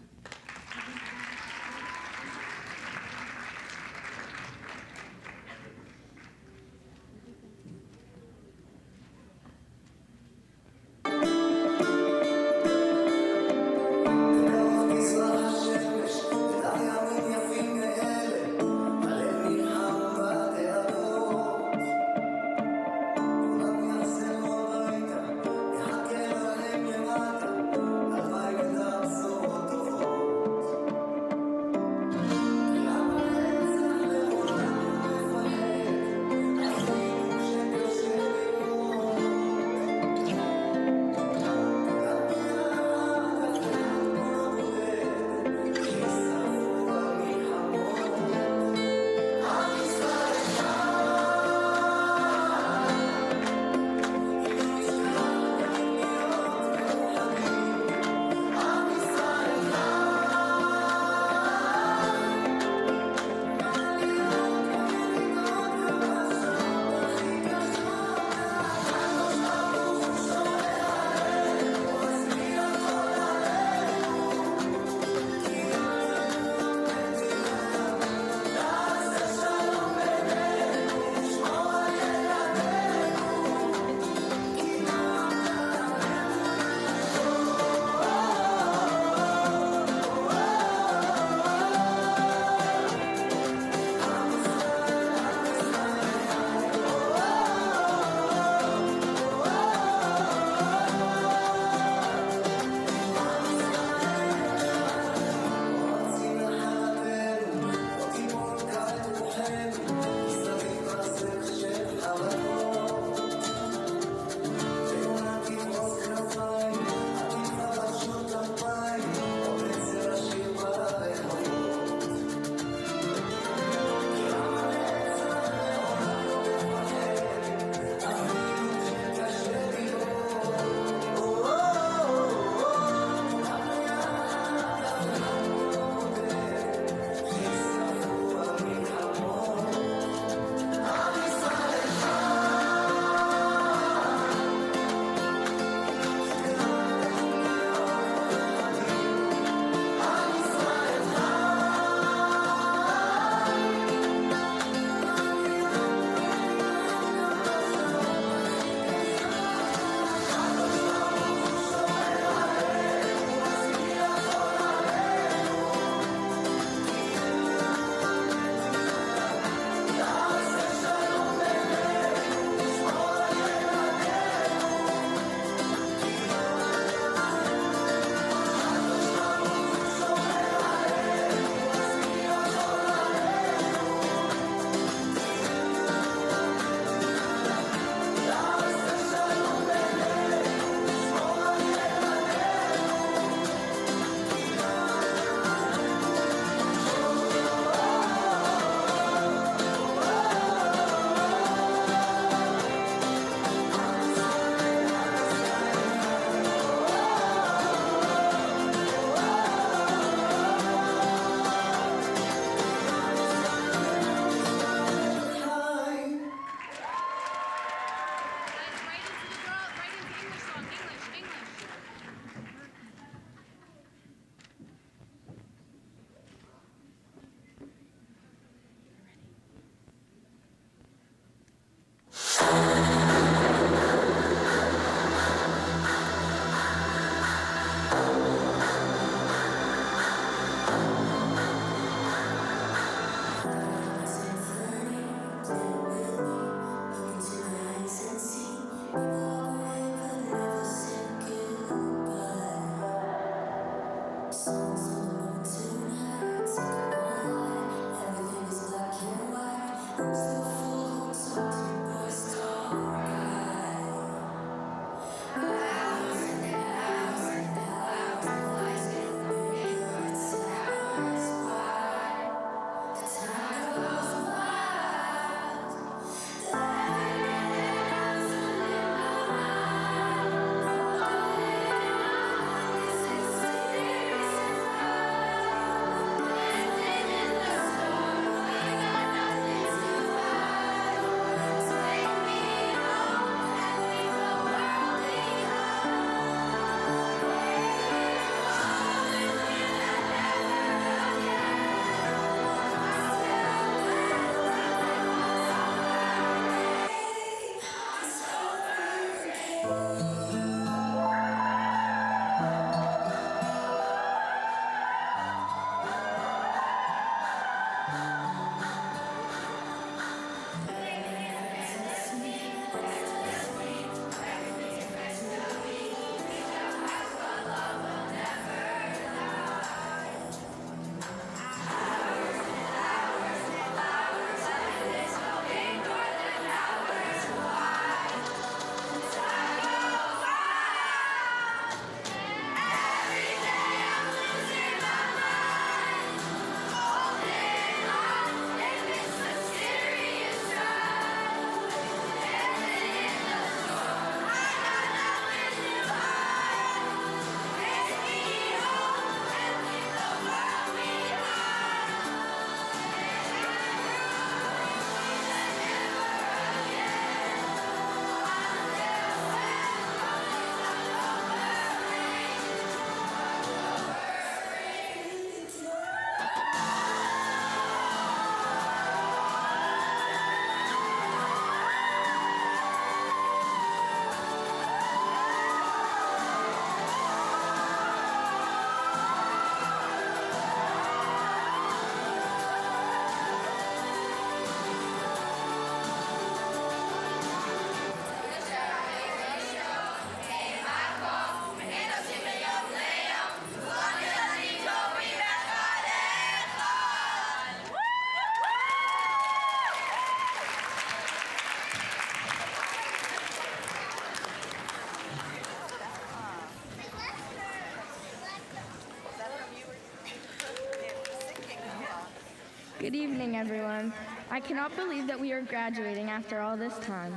Good evening, everyone. I cannot believe that we are graduating after all this time.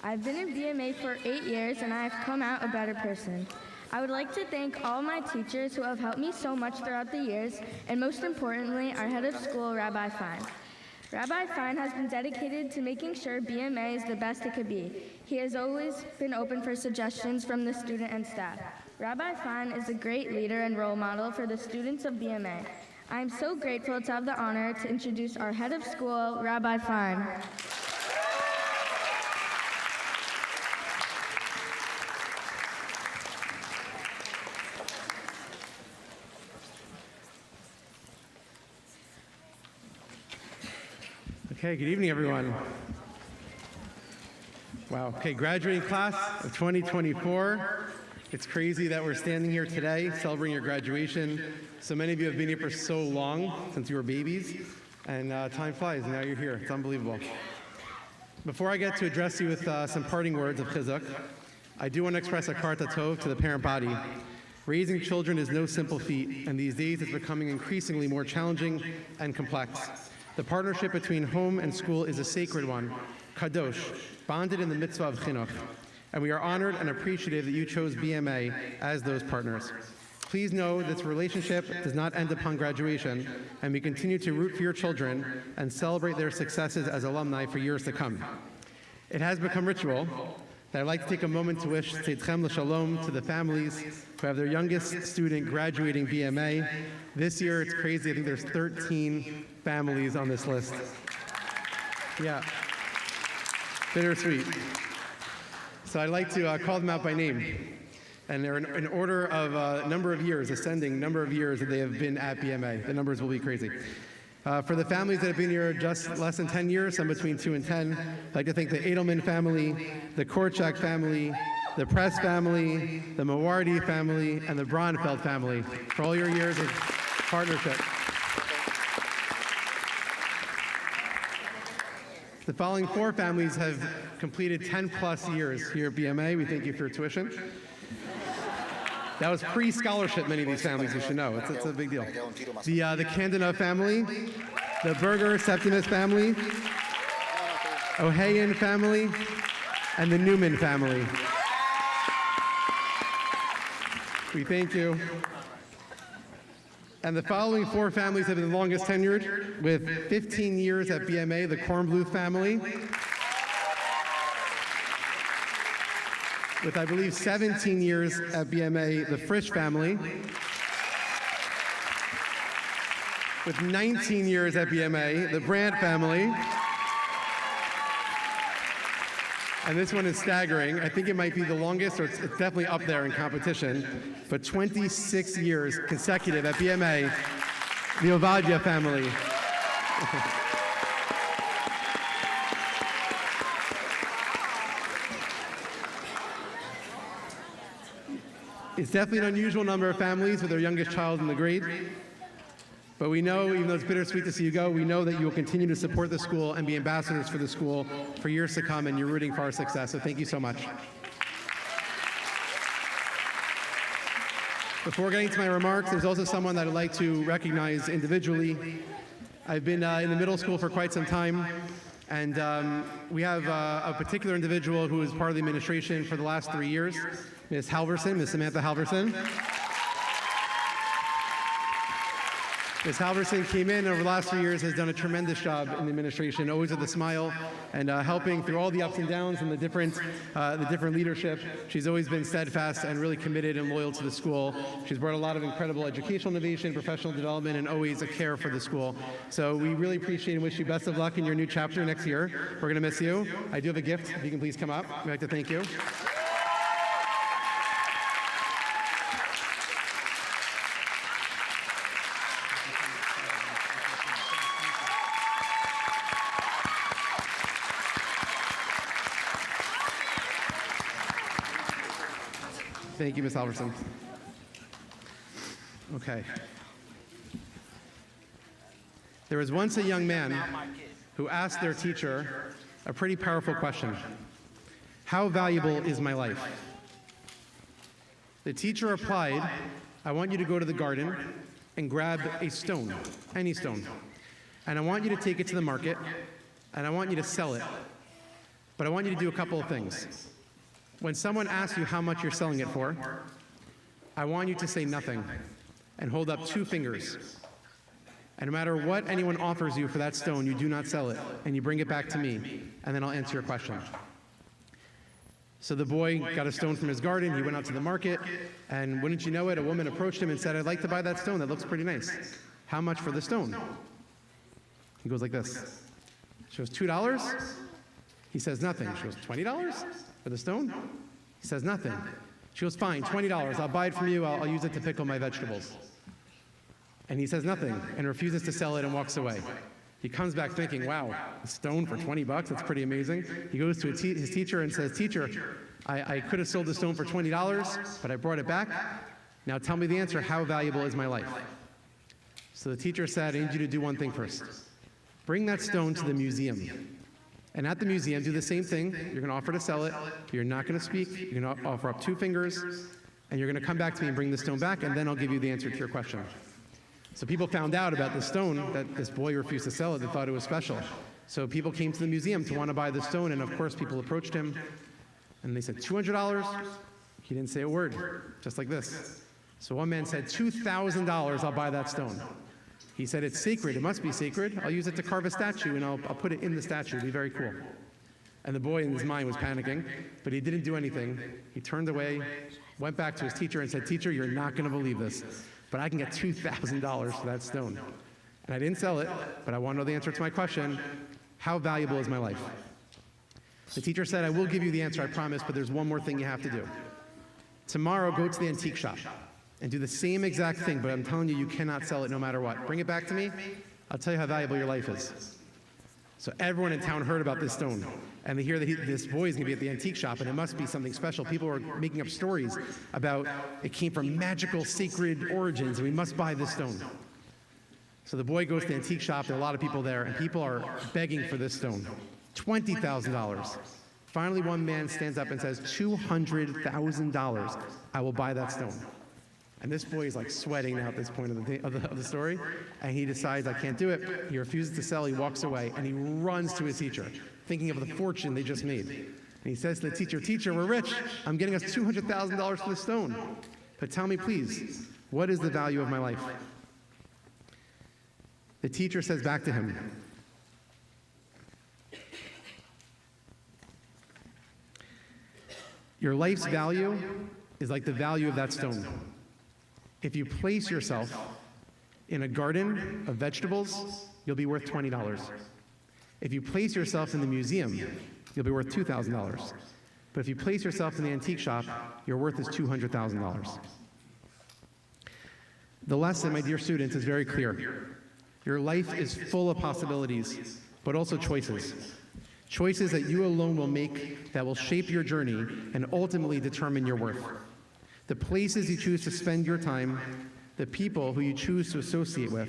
I've been in BMA for 8 years and I have come out a better person. I would like to thank all my teachers who have helped me so much throughout the years, and most importantly, our head of school, Rabbi Fine. Rabbi Fine has been dedicated to making sure BMA is the best it could be. He has always been open for suggestions from the student and staff. Rabbi Fine is a great leader and role model for the students of BMA. I am so grateful to have the honor to introduce our head of school, Rabbi Fine. Okay, good evening, everyone. Wow, okay, graduating class of 2024. It's crazy that we're standing here today celebrating your graduation. So many of you have been here for so long, since you were babies, and time flies, and now you're here. It's unbelievable. Before I get to address you with some parting words of chizuk, I do want to express a karta tov to the parent body. Raising children is no simple feat, and these days it's becoming increasingly more challenging and complex. The partnership between home and school is a sacred one, kadosh, bonded in the mitzvah of chinuch, and we are honored and appreciative that you chose BMA as those partners. Please know this relationship does not end upon graduation, and we continue to root for your children and celebrate their successes as alumni for years to come. It has become ritual that I'd like to take a moment to wish Tzedchem L'Shalom to the families who have their youngest student graduating BMA. This year, it's crazy. I think there's 13 families on this list. Yeah, bittersweet. So I'd like to call them out by name. And they're in order of number of years, ascending number of years that they have been at BMA. The numbers will be crazy. For the families that have been here just less than 10 years, some between 2 and 10, I'd like to thank the Edelman family, the Korchak family, the Press family, the Mawardi family, and the Braunfeld family for all your years of partnership. The following 4 families have completed 10 plus years here at BMA. We thank you for your tuition. That was pre-scholarship, many of these families, you should know. It's a big deal. The Candina family, the Berger Septimus family, Ohayan family, and the Newman family. We thank you. And the following 4 families have been the longest tenured, with 15 years at BMA, the Kornbluth family, with, I believe, 17 years at BMA, the Frisch family, with 19 years at BMA, the Brandt family, and this one is staggering. I think it might be the longest, or it's definitely up there in competition, but 26 years consecutive at BMA, the Ovadia family. It's definitely an unusual number of families with their youngest child in the grade. But we know, even though it's bittersweet to see you go, we know that you will continue to support the school and be ambassadors for the school for years to come, and you're rooting for our success. So thank you so much. Before getting to my remarks, there's also someone that I'd like to recognize individually. I've been in the middle school for quite some time, and we have a particular individual who is part of the administration for the last 3 years, Ms. Halverson, Ms. Samantha Halverson. Ms. Halverson came in over the last 3 years, has done a tremendous job in the administration, always with a smile, and helping through all the ups and downs and the different leadership. She's always been steadfast and really committed and loyal to the school. She's brought a lot of incredible educational innovation, professional development, and always a care for the school. So we really appreciate and wish you best of luck in your new chapter next year. We're going to miss you. I do have a gift, if you can please come up. We'd like to thank you. Thank you, Ms. Halverson. Okay. There was once a young man who asked their teacher a pretty powerful question. How valuable is my life? The teacher replied, I want you to go to the garden and grab a stone, any stone. and I want you to take it to the market, and I want you to sell it. But I want you to do a couple of things. When someone asks you how much you're selling it for, I want you to say nothing and hold up 2 fingers. And no matter what anyone offers you for that stone, you do not sell it, and you bring it back to me, and then I'll answer your question. So the boy got a stone from his garden, he went out to the market, and wouldn't you know it, a woman approached him and said, I'd like to buy that stone, that looks pretty nice. How much for the stone? He goes like this. She goes, $2? He says nothing. She goes, $20 for the stone? He says nothing. She goes, fine, $20, I'll buy it from you, I'll use it to pickle my vegetables. And he says nothing and refuses to sell it and walks away. He comes back thinking, wow, a stone for $20, that's pretty amazing. He goes to his teacher and says, teacher, I could have sold the stone for $20, but I brought it back. Now tell me the answer, how valuable is my life? So the teacher said, I need you to do one thing first. Bring that stone to the museum. And at the museum, do the same thing. You're going to offer to sell it. You're not going to speak. You're going to offer up 2 fingers. And you're going to come back to me and bring the stone back, and then I'll give you the answer to your question. So people found out about the stone, that this boy refused to sell it. They thought it was special. So people came to the museum to want to buy the stone, and of course people approached him, and they said, $200? He didn't say a word, just like this. So one man said, $2,000, I'll buy that stone. He said, it's sacred, it must be sacred. I'll use it to carve a statue, and I'll put it in the statue, it'll be very cool. And the boy in his mind was panicking, but he didn't do anything. He turned away, went back to his teacher and said, teacher, you're not going to believe this, but I can get $2,000 for that stone. And I didn't sell it, but I want to know the answer to my question, how valuable is my life? The teacher said, I will give you the answer, I promise, but there's one more thing you have to do. Tomorrow, go to the antique shop and do the same exact thing, but I'm telling you, you cannot sell it no matter what. Bring it back to me, I'll tell you how valuable your life is. So everyone in town heard about this stone, and they hear that this boy is going to be at the antique shop, and it must be something special. People are making up stories about it came from magical, sacred origins, and we must buy this stone. So the boy goes to the antique shop, there are a lot of people there, and people are begging for this stone. $20,000. Finally, one man stands up and says, $200,000, I will buy that stone. And this boy is like sweating now at this point of the story, and he decides, I can't do it. He refuses to sell, he walks away, and he runs to his teacher, thinking of the fortune they just made. And he says to the teacher, teacher, we're rich. I'm getting us $200,000 for the stone. But tell me, please, what is the value of my life? The teacher says back to him, your life's value is like the value of that stone. If you place yourself in a garden of vegetables, you'll be worth $20. If you place yourself in the museum, you'll be worth $2,000. But if you place yourself in the antique shop, your worth is $200,000. The lesson, my dear students, is very clear. Your life is full of possibilities, but also choices. Choices that you alone will make that will shape your journey and ultimately determine your worth. The places you choose to spend your time, the people who you choose to associate with,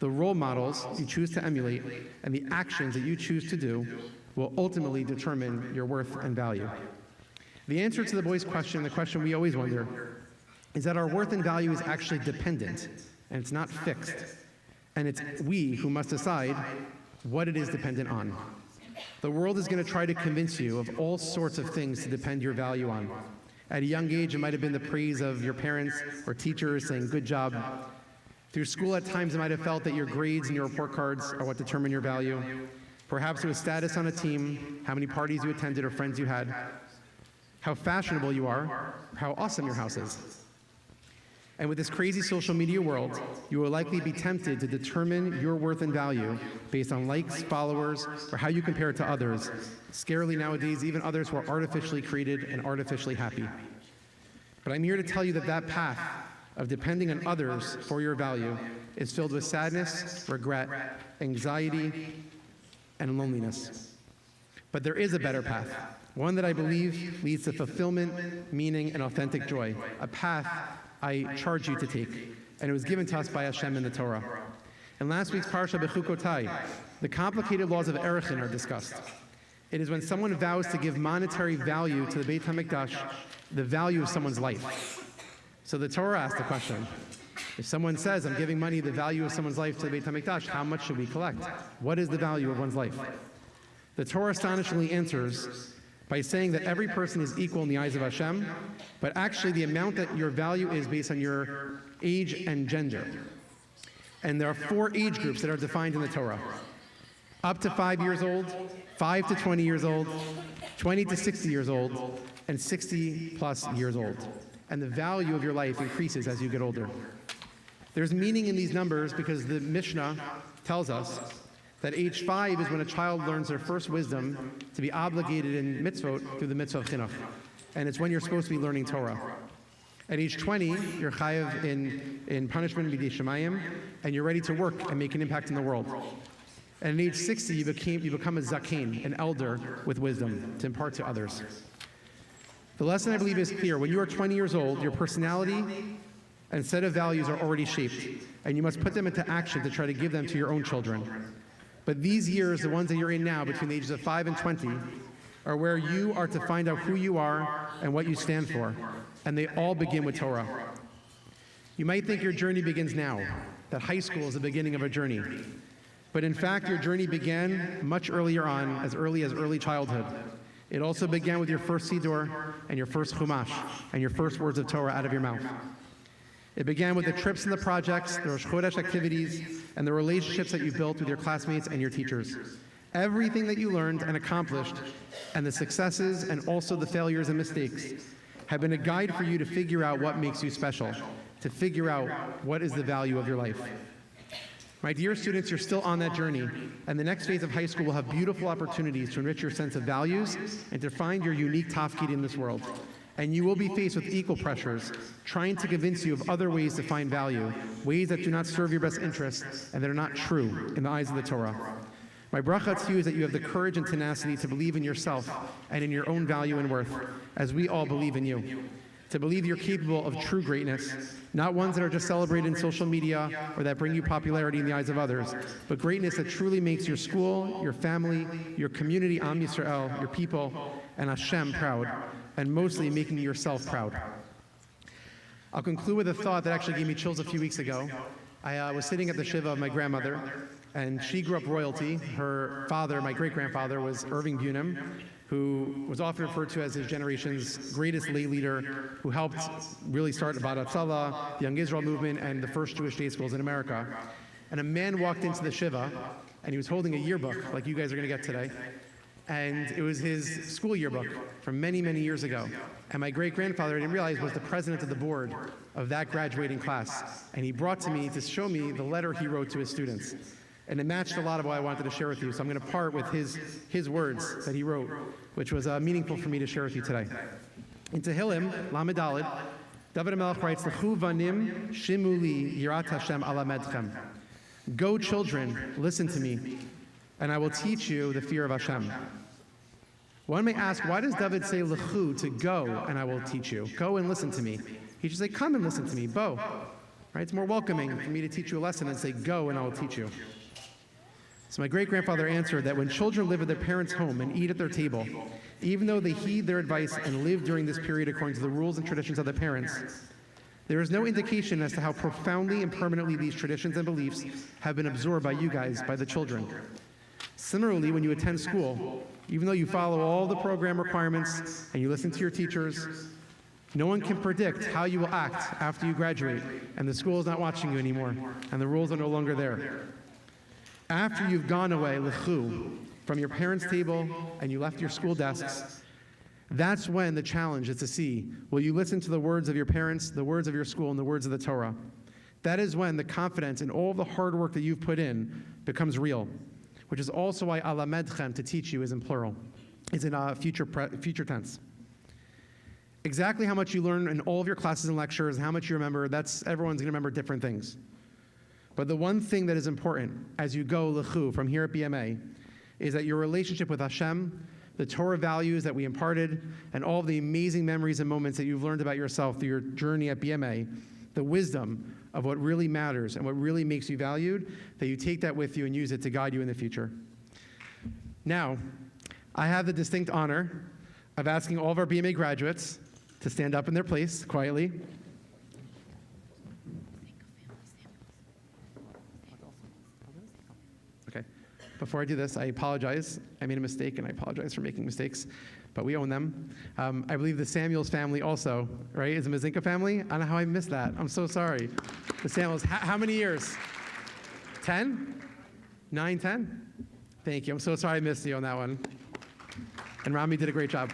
the role models you choose to emulate, and the actions that you choose to do will ultimately determine your worth and value. The answer to the boy's question, the question we always wonder, is that our worth and value is actually dependent, and it's not fixed. And it's we who must decide what it is dependent on. The world is going to try to convince you of all sorts of things to depend your value on. At a young age, it might have been the praise of your parents or teachers saying, good job. Through school, at times, it might have felt that your grades and your report cards are what determine your value. Perhaps it was status on a team, how many parties you attended or friends you had, how fashionable you are, how awesome your house is. And with this crazy social media world, you will likely be tempted to determine your worth and value based on likes, followers, or how you compare to others. Scarily nowadays, even others who are artificially created and artificially happy. But I'm here to tell you that that path of depending on others for your value is filled with sadness, regret, anxiety, and loneliness. But there is a better path, one that I believe leads to fulfillment, meaning, and authentic joy, a path I charge you to take, and it was given to us by Hashem in the Torah. In last week's Parsha Bechukotai, the complicated laws of Erechin are discussed. It is when someone vows to give monetary value to the Beit HaMikdash, the value of someone's life. So the Torah asked the question, If someone says, I'm giving money, the value of someone's life to the Beit HaMikdash, how much should we collect? What is the value of one's life? The Torah astonishingly answers by saying that every person is equal in the eyes of Hashem, but actually the amount that your value is based on your age and gender. And there are 4 age groups that are defined in the Torah. Up to 5 years old, 5 to 20 years old, 20 to 60 years old, and 60 plus years old. And the value of your life increases as you get older. There's meaning in these numbers because the Mishnah tells us that age 5 is when a child learns their first wisdom to be obligated in mitzvot through the mitzvah of chinuch. And it's when you're supposed to be learning Torah. At age 20, you're chayav in punishment b'dei shemayim, and you're ready to work and make an impact in the world. And at age 60, you become a zaken, an elder with wisdom to impart to others. The lesson, I believe, is clear. When you are 20 years old, your personality and set of values are already shaped, and you must put them into action to try to give them to your own children. But these years, the ones that you're in now, between the ages of 5 and 20, are where you are to find out who you are and what you stand for. And they all begin with Torah. You might think your journey begins now, that high school is the beginning of a journey. But in fact, your journey began much earlier on, as early childhood. It also began with your first Siddur and your first Chumash and your first words of Torah out of your mouth. It began with the trips and the projects, the Rosh Chodesh activities, and the relationships that you built with your classmates and your teachers. Everything that you learned and accomplished, and the successes and also the failures and mistakes, have been a guide for you to figure out what makes you special, to figure out what is the value of your life. My dear students, you're still on that journey, and the next phase of high school will have beautiful opportunities to enrich your sense of values and to find your unique tafkid in this world. And you will be faced with equal pressures, trying to convince you of other ways to find value, ways that do not serve your best interests and that are not true in the eyes of the Torah. My bracha to you is that you have the courage and tenacity to believe in yourself and in your own value and worth, as we all believe in you. To believe you're capable of true greatness, not ones that are just celebrated in social media or that bring you popularity in the eyes of others, but greatness that truly makes your school, your family, your community, Am Yisrael, your people, and Hashem proud, and mostly making yourself proud. I'll conclude with a thought that actually gave me chills a few weeks ago. I was sitting at the shiva of my grandmother, and she grew up royalty. Her father, my great-grandfather, was Irving Bunim, who was often referred to as his generation's greatest lay leader, who helped really start the Ba'at Tzala, the Young Israel movement, and the first Jewish day schools in America. And a man walked into the shiva, and he was holding a yearbook, like you guys are going to get today. And it was his school yearbook from many, many years ago. And my great-grandfather, I didn't realize, was the president of the board of that graduating class. And he brought to me to show me the letter he wrote to his students. And it matched a lot of what I wanted to share with you. So I'm going to part with his words that he wrote, which was meaningful for me to share with you today. In Tehillim, Lamed Daled, David HaMelech writes, L'chu vanim shimuli yirat Hashem alamedchem. Go, children, listen to me, and I will teach you the fear of Hashem. One may ask, why does David say L'chu, to go, and I will teach you? Go and listen to me. He should say, come and listen to me, bo. Right? It's more welcoming for me to teach you a lesson than say, go and I will teach you. So my great-grandfather answered that when children live at their parents' home and eat at their table, even though they heed their advice and live during this period according to the rules and traditions of their parents, there is no indication as to how profoundly and permanently these traditions and beliefs have been absorbed by you guys, by the children. Similarly, when you attend school, even though you follow all the program requirements and you listen to your teachers, no one can predict how you will act after you graduate, and the school is not watching you anymore, and the rules are no longer there. After you've gone away, l'chu, from your parents' table and you left your school desks, that's when the challenge is to see, will you listen to the words of your parents, the words of your school, and the words of the Torah? That is when the confidence in all the hard work that you've put in becomes real, which is also why alamedchem, to teach you, is in plural, is in future tense. Exactly how much you learn in all of your classes and lectures, and how much you remember, everyone's going to remember different things. But the one thing that is important as you go l'chu from here at BMA is that your relationship with Hashem, the Torah values that we imparted, and all of the amazing memories and moments that you've learned about yourself through your journey at BMA, the wisdom of what really matters and what really makes you valued, that you take that with you and use it to guide you in the future. Now, I have the distinct honor of asking all of our BMA graduates to stand up in their place quietly. before I do this, I apologize. I made a mistake, and I apologize for making mistakes, but we own them. I believe the Samuels family also, right, is a Mazinka family? I don't know how I missed that. I'm so sorry. The Samuels, how many years? 10? 9, 10? Thank you. I'm so sorry I missed you on that one. And Rami did a great job.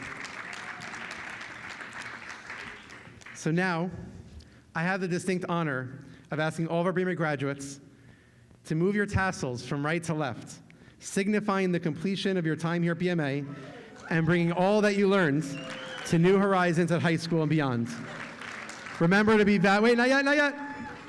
So now, I have the distinct honor of asking all of our Bma graduates to move your tassels from right to left, signifying the completion of your time here at BMA and bringing all that you learned to new horizons at high school and beyond. Remember to be wait, not yet.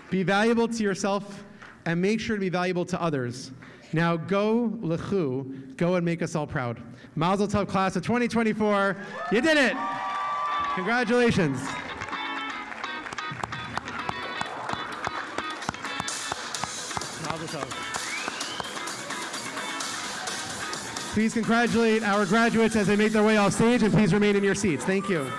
Be valuable to yourself and make sure to be valuable to others. Now go, lechu, go and make us all proud. Mazel tov, class of 2024. You did it. Congratulations. Mazel tov. Please congratulate our graduates as they make their way off stage, and please remain in your seats. Thank you.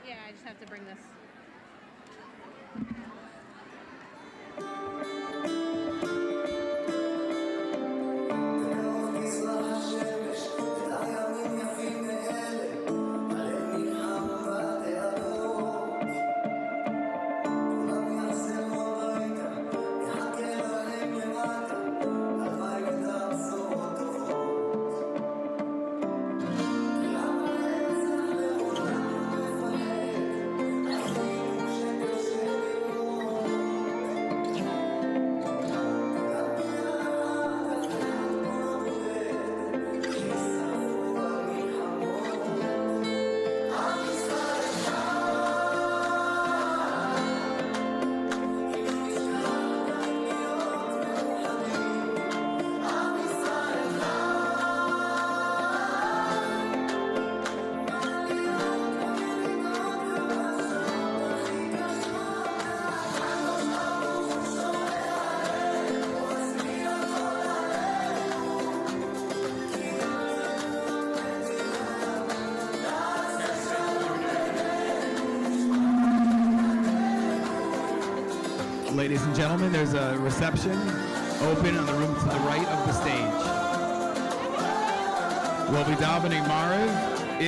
Yeah, I just have to bring this. Ladies and gentlemen, there's a reception open on the room to the right of the stage. We'll be davening Mariv